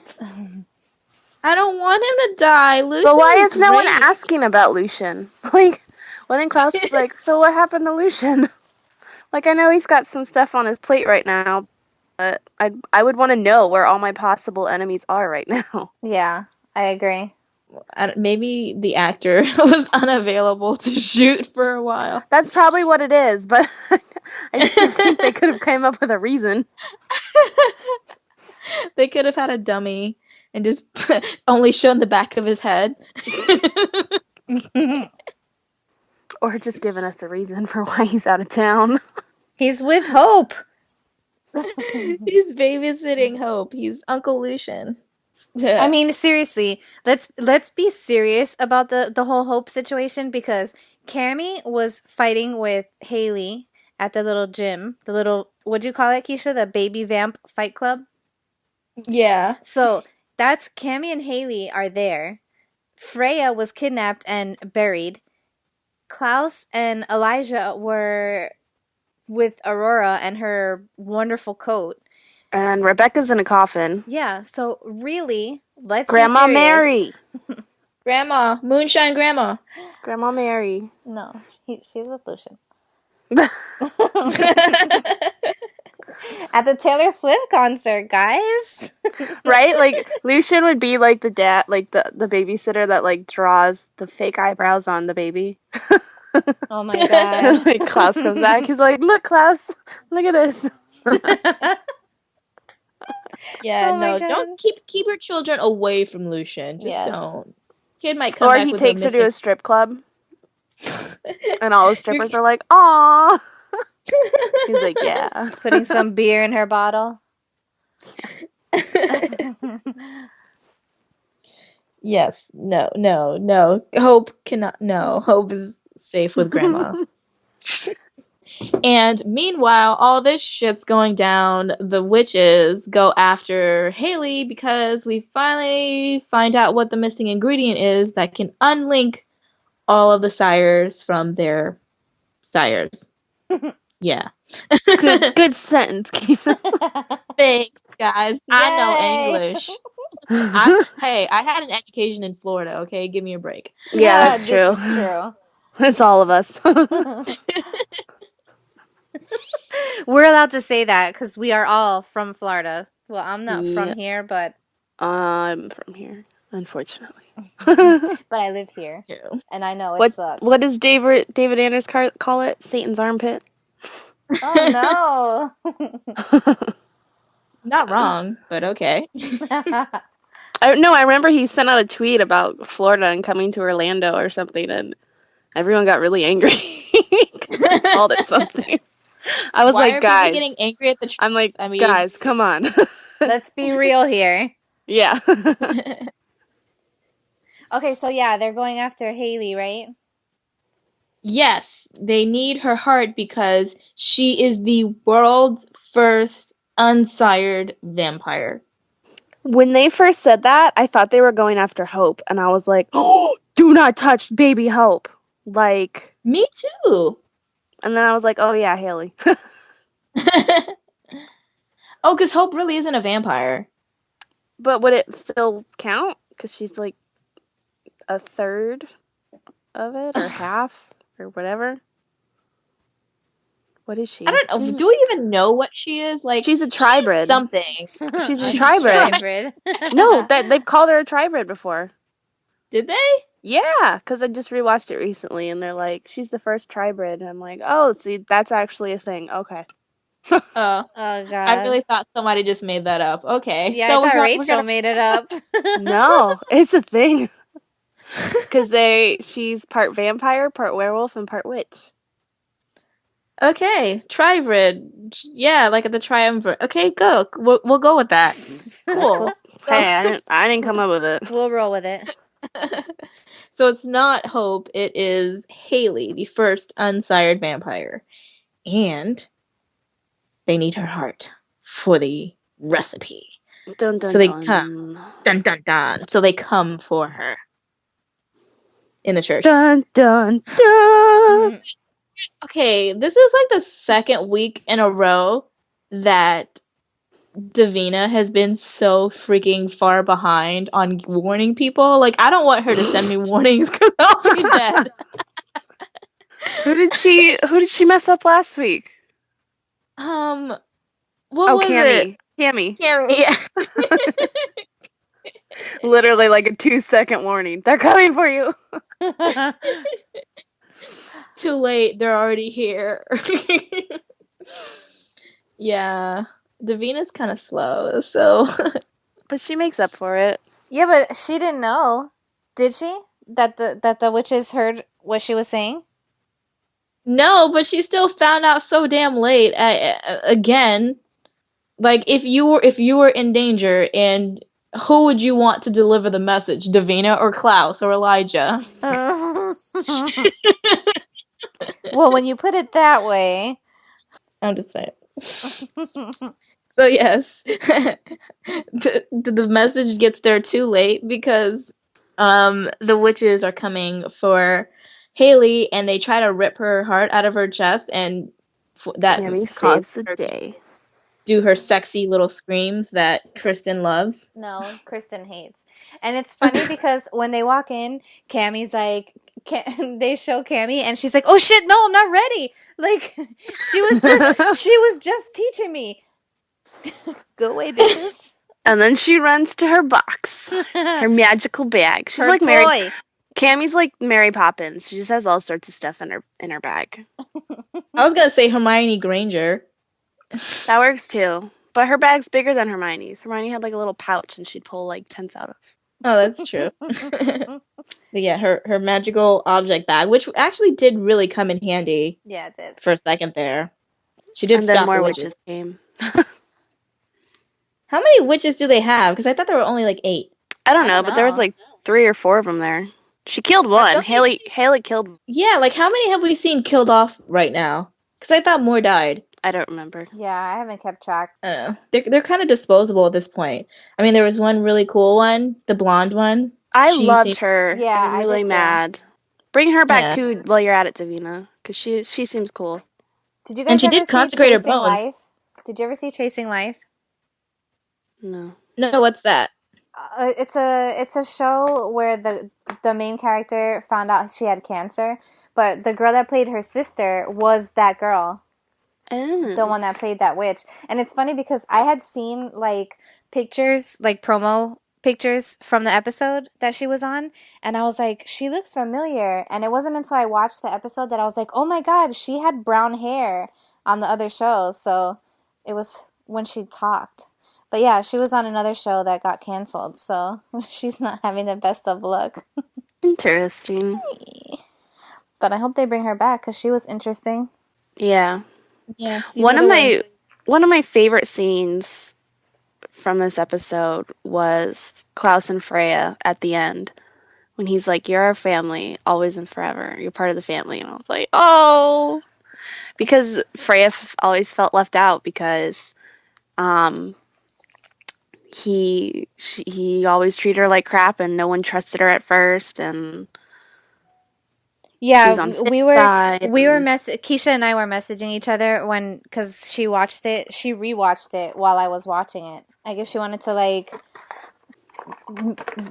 I don't want him to die. Lucian But why is no one great. asking about Lucian? Like, when Klaus was like, so what happened to Lucian? Like, I know he's got some stuff on his plate right now, but I would want to know where all my possible enemies are right now. Yeah, I agree. Maybe the actor was unavailable to shoot for a while. That's probably what it is, but I still think they could have come up with a reason. They could have had a dummy and just only shown the back of his head. Or just given us a reason for why he's out of town. He's with Hope. He's babysitting Hope. He's Uncle Lucian. I mean, seriously, let's be serious about the whole Hope situation because Cami was fighting with Hayley at the little gym, the little what'd you call it, Keisha? The baby vamp fight club. yeah. So that's Cami and Hayley are there. Freya was kidnapped and buried. Klaus and Elijah were with Aurora and her wonderful coat. And Rebecca's in a coffin. Yeah, so really, let's Grandma be serious. Mary. Grandma. Moonshine Grandma. Grandma Mary. No, she's with Lucian. At the Taylor Swift concert, guys. Right? Like, Lucian would be like the dad, like the babysitter that like draws the fake eyebrows on the baby. Oh my god. Like, Klaus comes back, he's like, look, Klaus, look at this. Yeah, Oh my no, God. don't keep your children away from Lucian. Just Yes. don't. Kid might come Or back he with takes her to a strip club, missing- and all the strippers are like, aw. He's like, yeah. Putting some beer in her bottle. Yes, no. Hope cannot. No, Hope is safe with Grandma. And meanwhile, all this shit's going down. The witches go after Hayley because we finally find out what the missing ingredient is that can unlink all of the sires from their sires. Yeah. Good sentence, Keisha. Thanks, guys. I Yay. know English. Hey, I had an education in Florida, okay? Give me a break. Yeah, that's this true. is true. It's all of us. We're allowed to say that because we are all from Florida. Well, I'm not Yeah. from here, but I'm from here, unfortunately. I live here, True. and I know it sucks. What does David Anders call it? Satan's armpit? Oh no! Not wrong, but okay. I remember he sent out a tweet about Florida and coming to Orlando or something, and everyone got really angry. 'Cause I called it something. I was Why like, are people guys. getting angry at the truth? I'm like, I mean, guys, come on. Let's be real here. Yeah. Okay, so yeah, they're going after Hayley, right? yes, they need her heart because she is the world's first unsired vampire. When they first said that, I thought they were going after Hope, and I was like, oh, do not touch baby Hope. Like, Me too. and then I was like, oh yeah, Hayley. Oh, because Hope really isn't a vampire. But would it still count? Because she's like a third of it, or half, or whatever. What is she? I don't know. Do we even know what she is? Like, She's a tribrid. something. She's a She's tribrid. No, they've called her a tribrid before. Did they? Yeah, because I just rewatched it recently, and they're like, she's the first tribrid. And I'm like, oh, see, that's actually a thing. Okay. Oh, Oh I God. really thought somebody just made that up. Okay, Yeah, so I thought we Raechel got made it up. No, it's a thing. Because she's part vampire, part werewolf, and part witch. okay, Trivrid. Yeah, like at the triumvirate. Okay, go. We'll go with that. Cool. Hey, I didn't come up with it. We'll roll with it. So it's not Hope, it is Hayley, the first unsired vampire. And they need her heart for the recipe. Dun dun So they dun. come. Dun dun dun. So they come for her. In the church. Dun dun dun. Okay, this is like the second week in a row that Davina has been so freaking far behind on warning people. Like, I don't want her to send me warnings because I'll be dead. Who did she mess up last week? What Oh, was Cami. it? Cami. Cami, yeah. Literally like a 2-second warning. They're coming for you. Too late, they're already here. Yeah, Davina's kind of slow, so. But she makes up for it. Yeah, but she didn't know, did she? That the witches heard what she was saying? No, but she still found out so damn late. Again, like if you were in danger, and who would you want to deliver the message, Davina or Klaus or Elijah? Well, when you put it that way. I'm just saying. So yes, the message gets there too late because the witches are coming for Hayley, and they try to rip her heart out of her chest, and that Cami causes saves the her to day. do her sexy little screams that Kristin loves. No, Kristin hates. And it's funny because when they walk in, Cammy's like, they show Cammy, and she's like, "Oh shit, no, I'm not ready." Like she was just teaching me. Go away, bitches. And then she runs to her box, her magical bag. She's Her like toy. Mary. Cammy's like Mary Poppins. She just has all sorts of stuff in her bag. I was gonna say Hermione Granger. That works too. But her bag's bigger than Hermione's. Hermione had like a little pouch, and she'd pull like tents out of. Oh, that's true. But yeah, her magical object bag, which actually did really come in handy. Yeah, it did. For a second there. She did And then stop more the witches came. How many witches do they have? Because I thought there were only like 8. I don't know, but there was like 3 or 4 of them there. She killed one. Hayley killed. Yeah, like how many have we seen killed off right now? Because I thought more died. I don't remember. Yeah, I haven't kept track. I don't know. They're kind of disposable at this point. I mean, there was one really cool one, the blonde one. I loved her. Yeah, I'm really I did too. mad. Bring her back Yeah. too while you're at it, Davina, because she seems cool. Did you guys And she ever did see consecrate her Chasing bone. Life? Did you ever see Chasing Life? No. No, what's that? It's a show where the main character found out she had cancer, but the girl that played her sister was that girl. Oh. The one that played that witch. And it's funny because I had seen like pictures, like promo pictures from the episode that she was on, and I was like, she looks familiar. And it wasn't until I watched the episode that I was like, oh my god, she had brown hair on the other show. So it was when she talked. But yeah, she was on another show that got canceled, so she's not having the best of luck. Interesting. But I hope they bring her back because she was interesting. Yeah. Yeah. One of my favorite scenes from this episode was Klaus and Freya at the end when he's like, "You're our family, always and forever. You're part of the family." And I was like, "Oh," because Freya always felt left out because he always treated her like crap and no one trusted her at first, and she was on Finn's side, Keisha and I were messaging each other because she rewatched it while I was watching it. I guess she wanted to like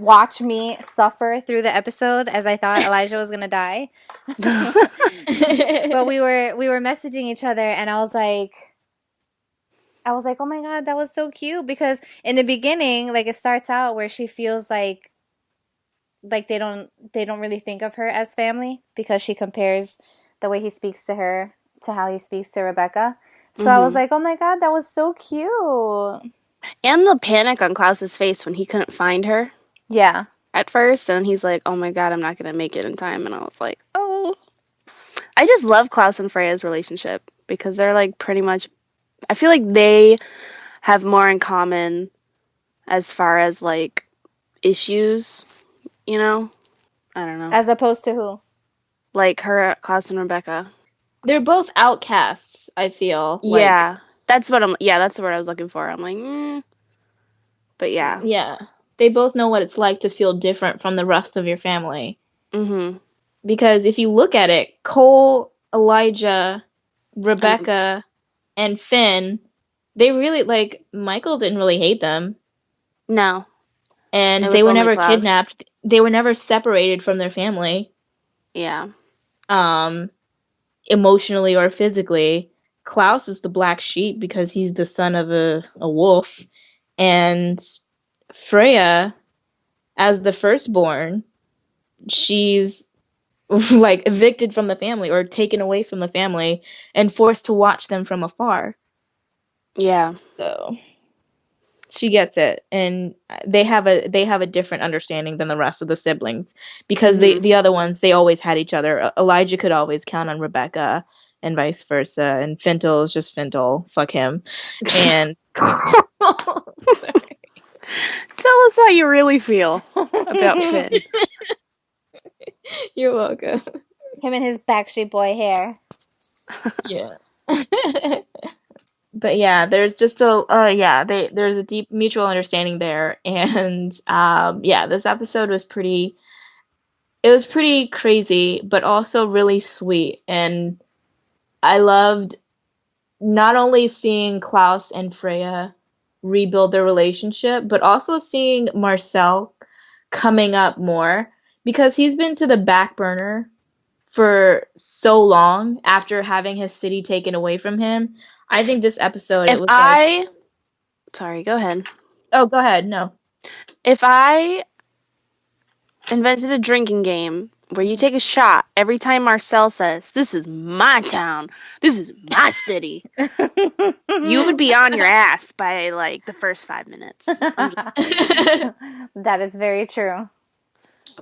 watch me suffer through the episode as I thought Elijah was gonna die. But we were messaging each other, and I was like, oh my god, that was so cute, because in the beginning, like, it starts out where she feels like they don't really think of her as family because she compares the way he speaks to her to how he speaks to Rebecca. So I was like, oh my god, that was so cute. And the panic on Klaus's face when he couldn't find her. Yeah. At first, and he's like, "Oh my god, I'm not gonna make it in time," and I was like, "Oh." I just love Klaus and Freya's relationship because they're like pretty much. I feel like they have more in common as far as like issues, you know? I don't know. As opposed to who? Like her, Klaus and Rebecca. They're both outcasts, I feel. Yeah. That's what that's the word I was looking for. I'm like, but yeah. Yeah. They both know what it's like to feel different from the rest of your family. Mm-hmm. Because if you look at it, Cole, Elijah, Rebecca, and Finn, they really, like, Michael didn't really hate them. No. And they were never kidnapped. They were never separated from their family. Yeah. Emotionally or physically. Klaus is the black sheep because he's the son of a wolf. And Freya, as the firstborn, she's like evicted from the family or taken away from the family and forced to watch them from afar. Yeah. So she gets it, and they have a different understanding than the rest of the siblings because the other ones, they always had each other. Elijah could always count on Rebecca and vice versa, and Fintel is just Fintel. Fuck him. And tell us how you really feel about Finn. You're welcome. Him and his Backstreet Boy hair. Yeah. But yeah, there's just there's a deep mutual understanding there, and this episode was pretty crazy, but also really sweet, and I loved not only seeing Klaus and Freya rebuild their relationship, but also seeing Marcel coming up more, because he's been to the back burner for so long after having his city taken away from him. I think this episode, Sorry, go ahead. Oh, go ahead. No. If I invented a drinking game where you take a shot every time Marcel says, "This is my town, this is my city," you would be on your ass by like the first 5 minutes. That is very true.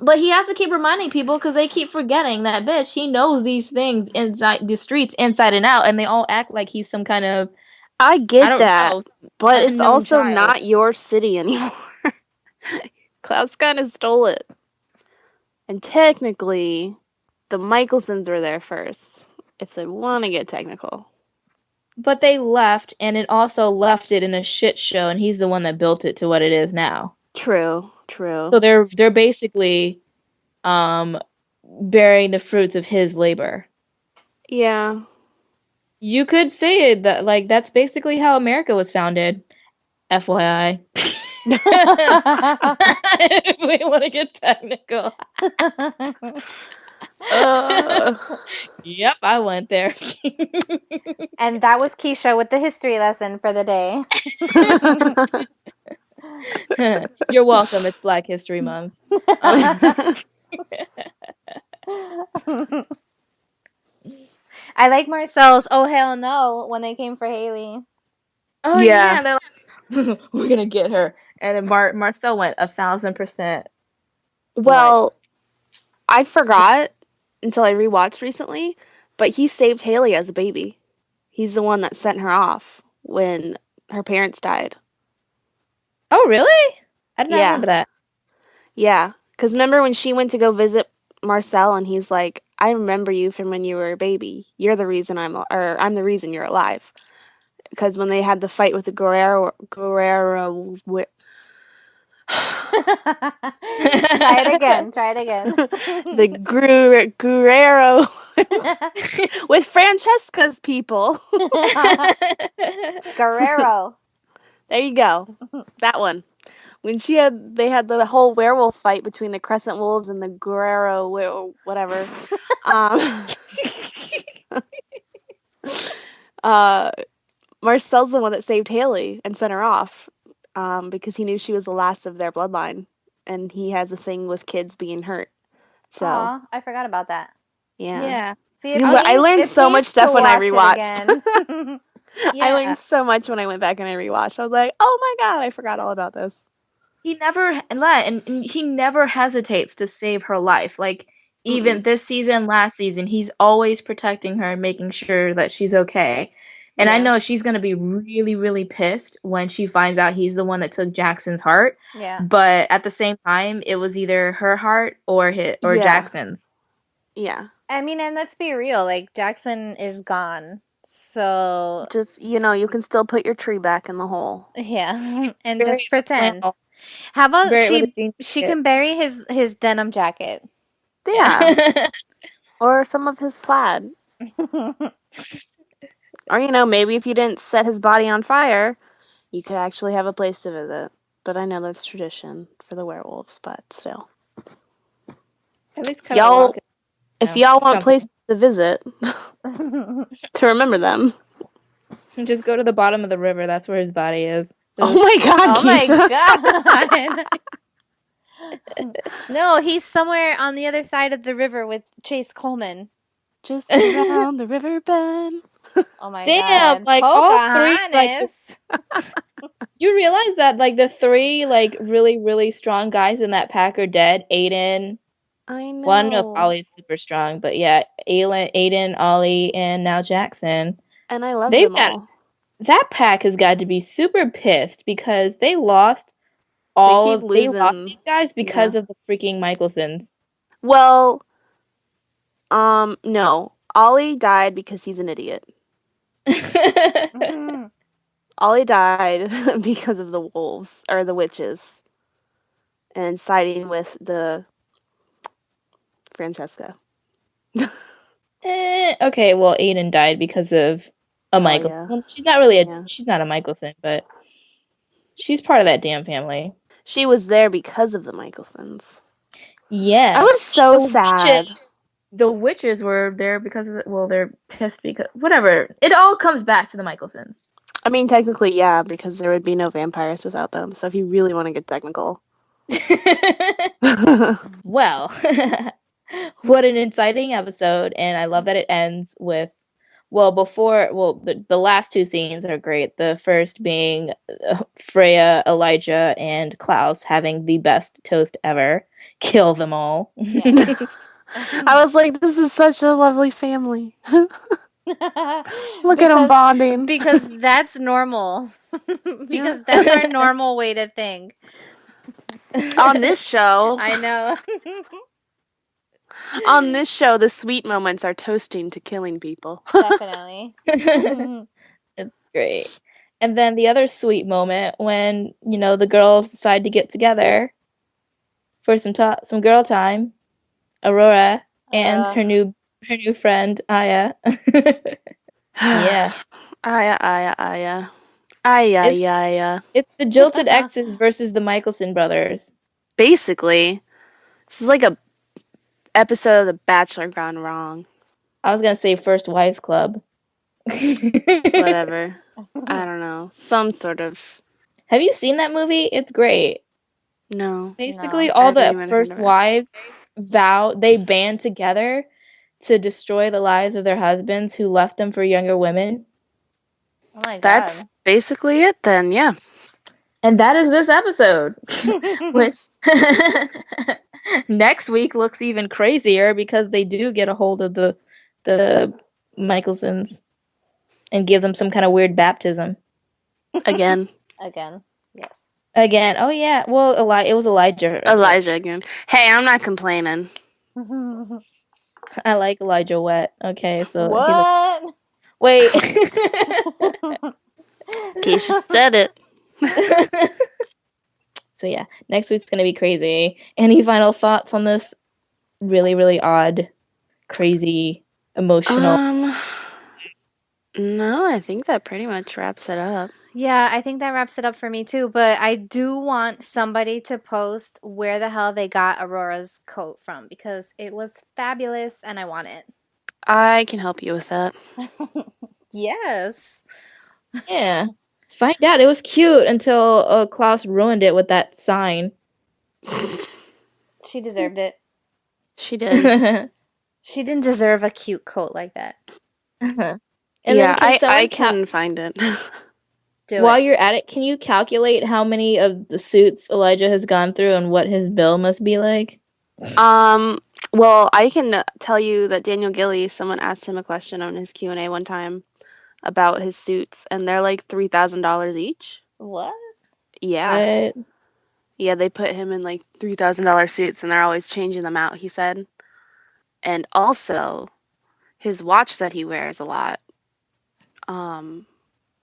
But he has to keep reminding people because they keep forgetting that, bitch, he knows these things inside the streets, inside and out, and they all act like he's some kind of... I get that, but it's also not your city anymore. Klaus kind of stole it. And technically, the Mikaelsons were there first, if they want to get technical. But they left, and it also left it in a shit show, and he's the one that built it to what it is now. True. So they're basically bearing the fruits of his labor. Yeah. You could say it that, like, that's basically how America was founded. FYI. If we want to get technical. Yep, I went there. And that was Keisha with the history lesson for the day. You're welcome. It's Black History Month. I like Marcel's "oh hell no" when they came for Hayley. Oh yeah, they're like, we're gonna get her, and then Marcel went 1,000%. Well, I forgot until I rewatched recently, but he saved Hayley as a baby. He's the one that sent her off when her parents died. Oh, really? I did not Yeah. remember that. Yeah. Because remember when she went to go visit Marcel and he's like, I remember you from when you were a baby. You're the reason I'm the reason you're alive. Because when they had the fight with the Guerrero, Try it again. the Guerrero with Francesca's people. Guerrero. There you go. That one. When they had the whole werewolf fight between the Crescent Wolves and the Guerrero, whatever. Um, Marcel's the one that saved Hayley and sent her off, because he knew she was the last of their bloodline, and he has a thing with kids being hurt. So Aw, I forgot about that. yeah. Yeah. See, I learned so much stuff when I rewatched. I Yeah. learned so much when I went back and I rewatched. I was like, oh my god, I forgot all about this. He never and he never hesitates to save her life. Like even this season, last season, he's always protecting her and making sure that she's okay. And I Yeah. know she's gonna be really, really pissed when she finds out he's the one that took Jackson's heart. Yeah. But at the same time, it was either her heart or Yeah. Jackson's. Yeah. I mean, and let's be real, like Jackson is gone. So Just, you can still put your tree back in the hole. yeah, and Very just pretend. flannel. How about Very with a jean she jacket. can bury his denim jacket. Yeah. Or some of his plaid. Or, maybe if you didn't set his body on fire, you could actually have a place to visit. But I know that's tradition for the werewolves, but still. At least cut a lock. If y'all want places to visit, to remember them. Just go to the bottom of the river. That's where his body is. Oh my god, Oh my Keisha. god. No, he's somewhere on the other side of the river with Chase Coleman. Just around the river bend. Oh my Damn, god. like all three, Pocahontas. you realize that like the three like really, really strong guys in that pack are dead. Aiden. I know. Well, I don't know if Ollie's super strong, but yeah, Aiden, Ollie, and now Jackson. And I love They've them all. That pack has got to be super pissed because they lost They lost losing. these guys because of the freaking Mikaelsons. Well, no. Ollie died because he's an idiot. Mhm. Ollie died because of the wolves, or the witches, and siding with the Francesca. Okay, well, Aiden died because of a Mikaelson. yeah. Well, she's not really Yeah. she's not a Mikaelson, but she's part of that damn family. She was there because of the Mikaelsons. Yeah. I was so sad. The witches were there because of they're pissed because whatever. It all comes back to the Mikaelsons. I mean, technically, yeah, because there would be no vampires without them. So if you really want to get technical. Well, what an exciting episode, and I love that it ends with the last two scenes are great. The first being Freya, Elijah, and Klaus having the best toast ever. Kill them all. Yeah. I was like, this is such a lovely family. Look at them bonding. Because that's normal. Because that's our normal way to think. On this show. I know. On this show, the sweet moments are toasting to killing people. Definitely. It's great. And then the other sweet moment when, the girls decide to get together for some girl time. Aurora and her new friend Aya. Yeah. Aya. It's the jilted exes versus the Mikaelson brothers. Basically, this is like a episode of The Bachelor gone wrong. I was gonna say First Wives Club. Whatever. I don't know. Some sort of. Have you seen that movie? It's great. No. Basically, No. all the first wives they band together to destroy the lives of their husbands who left them for younger women. Oh my god. That's basically it then, yeah. And that is this episode. Which Next week looks even crazier because they do get a hold of the Mikaelsons and give them some kind of weird baptism. Again. Again, yes. Again. Oh yeah. Well, it was Elijah. Elijah again. Hey, I'm not complaining. I like Elijah wet. Okay, so he looks. What? Wait. Keisha said it. So yeah, next week's gonna be crazy. Any final thoughts on this really, really odd, crazy, emotional? No, I think that pretty much wraps it up. Yeah, I think that wraps it up for me too. But I do want somebody to post where the hell they got Aurora's coat from because it was fabulous and I want it. I can help you with that. Yes. Yeah. Find out. It was cute until Klaus ruined it with that sign. She deserved it. She did. She didn't deserve a cute coat like that. And yeah, then I can find it. While you're at it, can you calculate how many of the suits Elijah has gone through and what his bill must be like? Well, I can tell you that Daniel Gilly, someone asked him a question on his Q&A one time about his suits, and they're like $3,000 each. What? Yeah. What? Yeah, they put him in like $3,000 suits, and they're always changing them out, he said. And also, his watch that he wears a lot,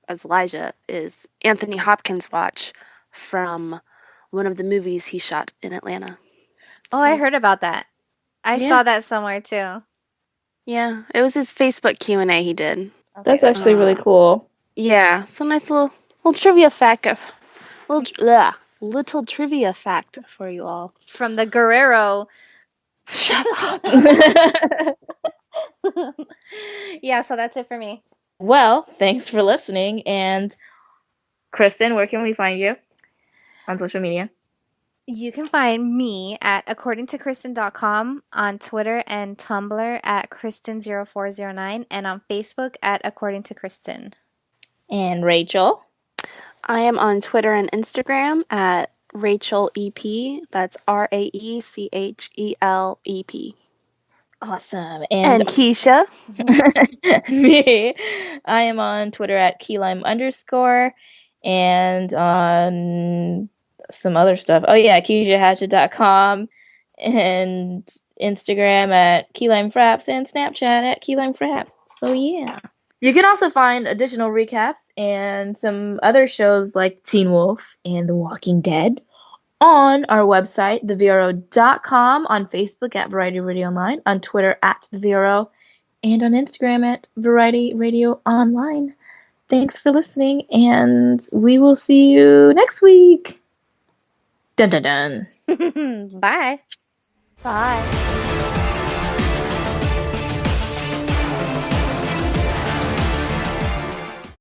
as Elijah, is Anthony Hopkins' watch from one of the movies he shot in Atlanta. Oh, I heard about that. I Yeah. saw that somewhere too. Yeah, it was his Facebook Q&A he did. That's actually really cool. Yeah, it's a nice little trivia fact. Little trivia fact for you all. From the Guerrero. Shut up. Yeah, so that's it for me. Well, thanks for listening. And Kristin, where can we find you on social media? You can find me at accordingtokristin.com, on Twitter and Tumblr at Kristin0409, and on Facebook at According to Kristin. And Raechel? I am on Twitter and Instagram at Raechel EP. That's RAECHELEP. Awesome. And Keisha? Me. I am on Twitter at keylime_, and on some other stuff. Oh yeah, KeishaHatchet.com, and Instagram at KeylimeFraps, and Snapchat at KeylimeFraps. So yeah. You can also find additional recaps and some other shows like Teen Wolf and The Walking Dead on our website, thevro.com, on Facebook at Variety Radio Online, on Twitter at TheVro, and on Instagram at Variety Radio Online. Thanks for listening, and we will see you next week. Dun dun dun. Bye. Bye.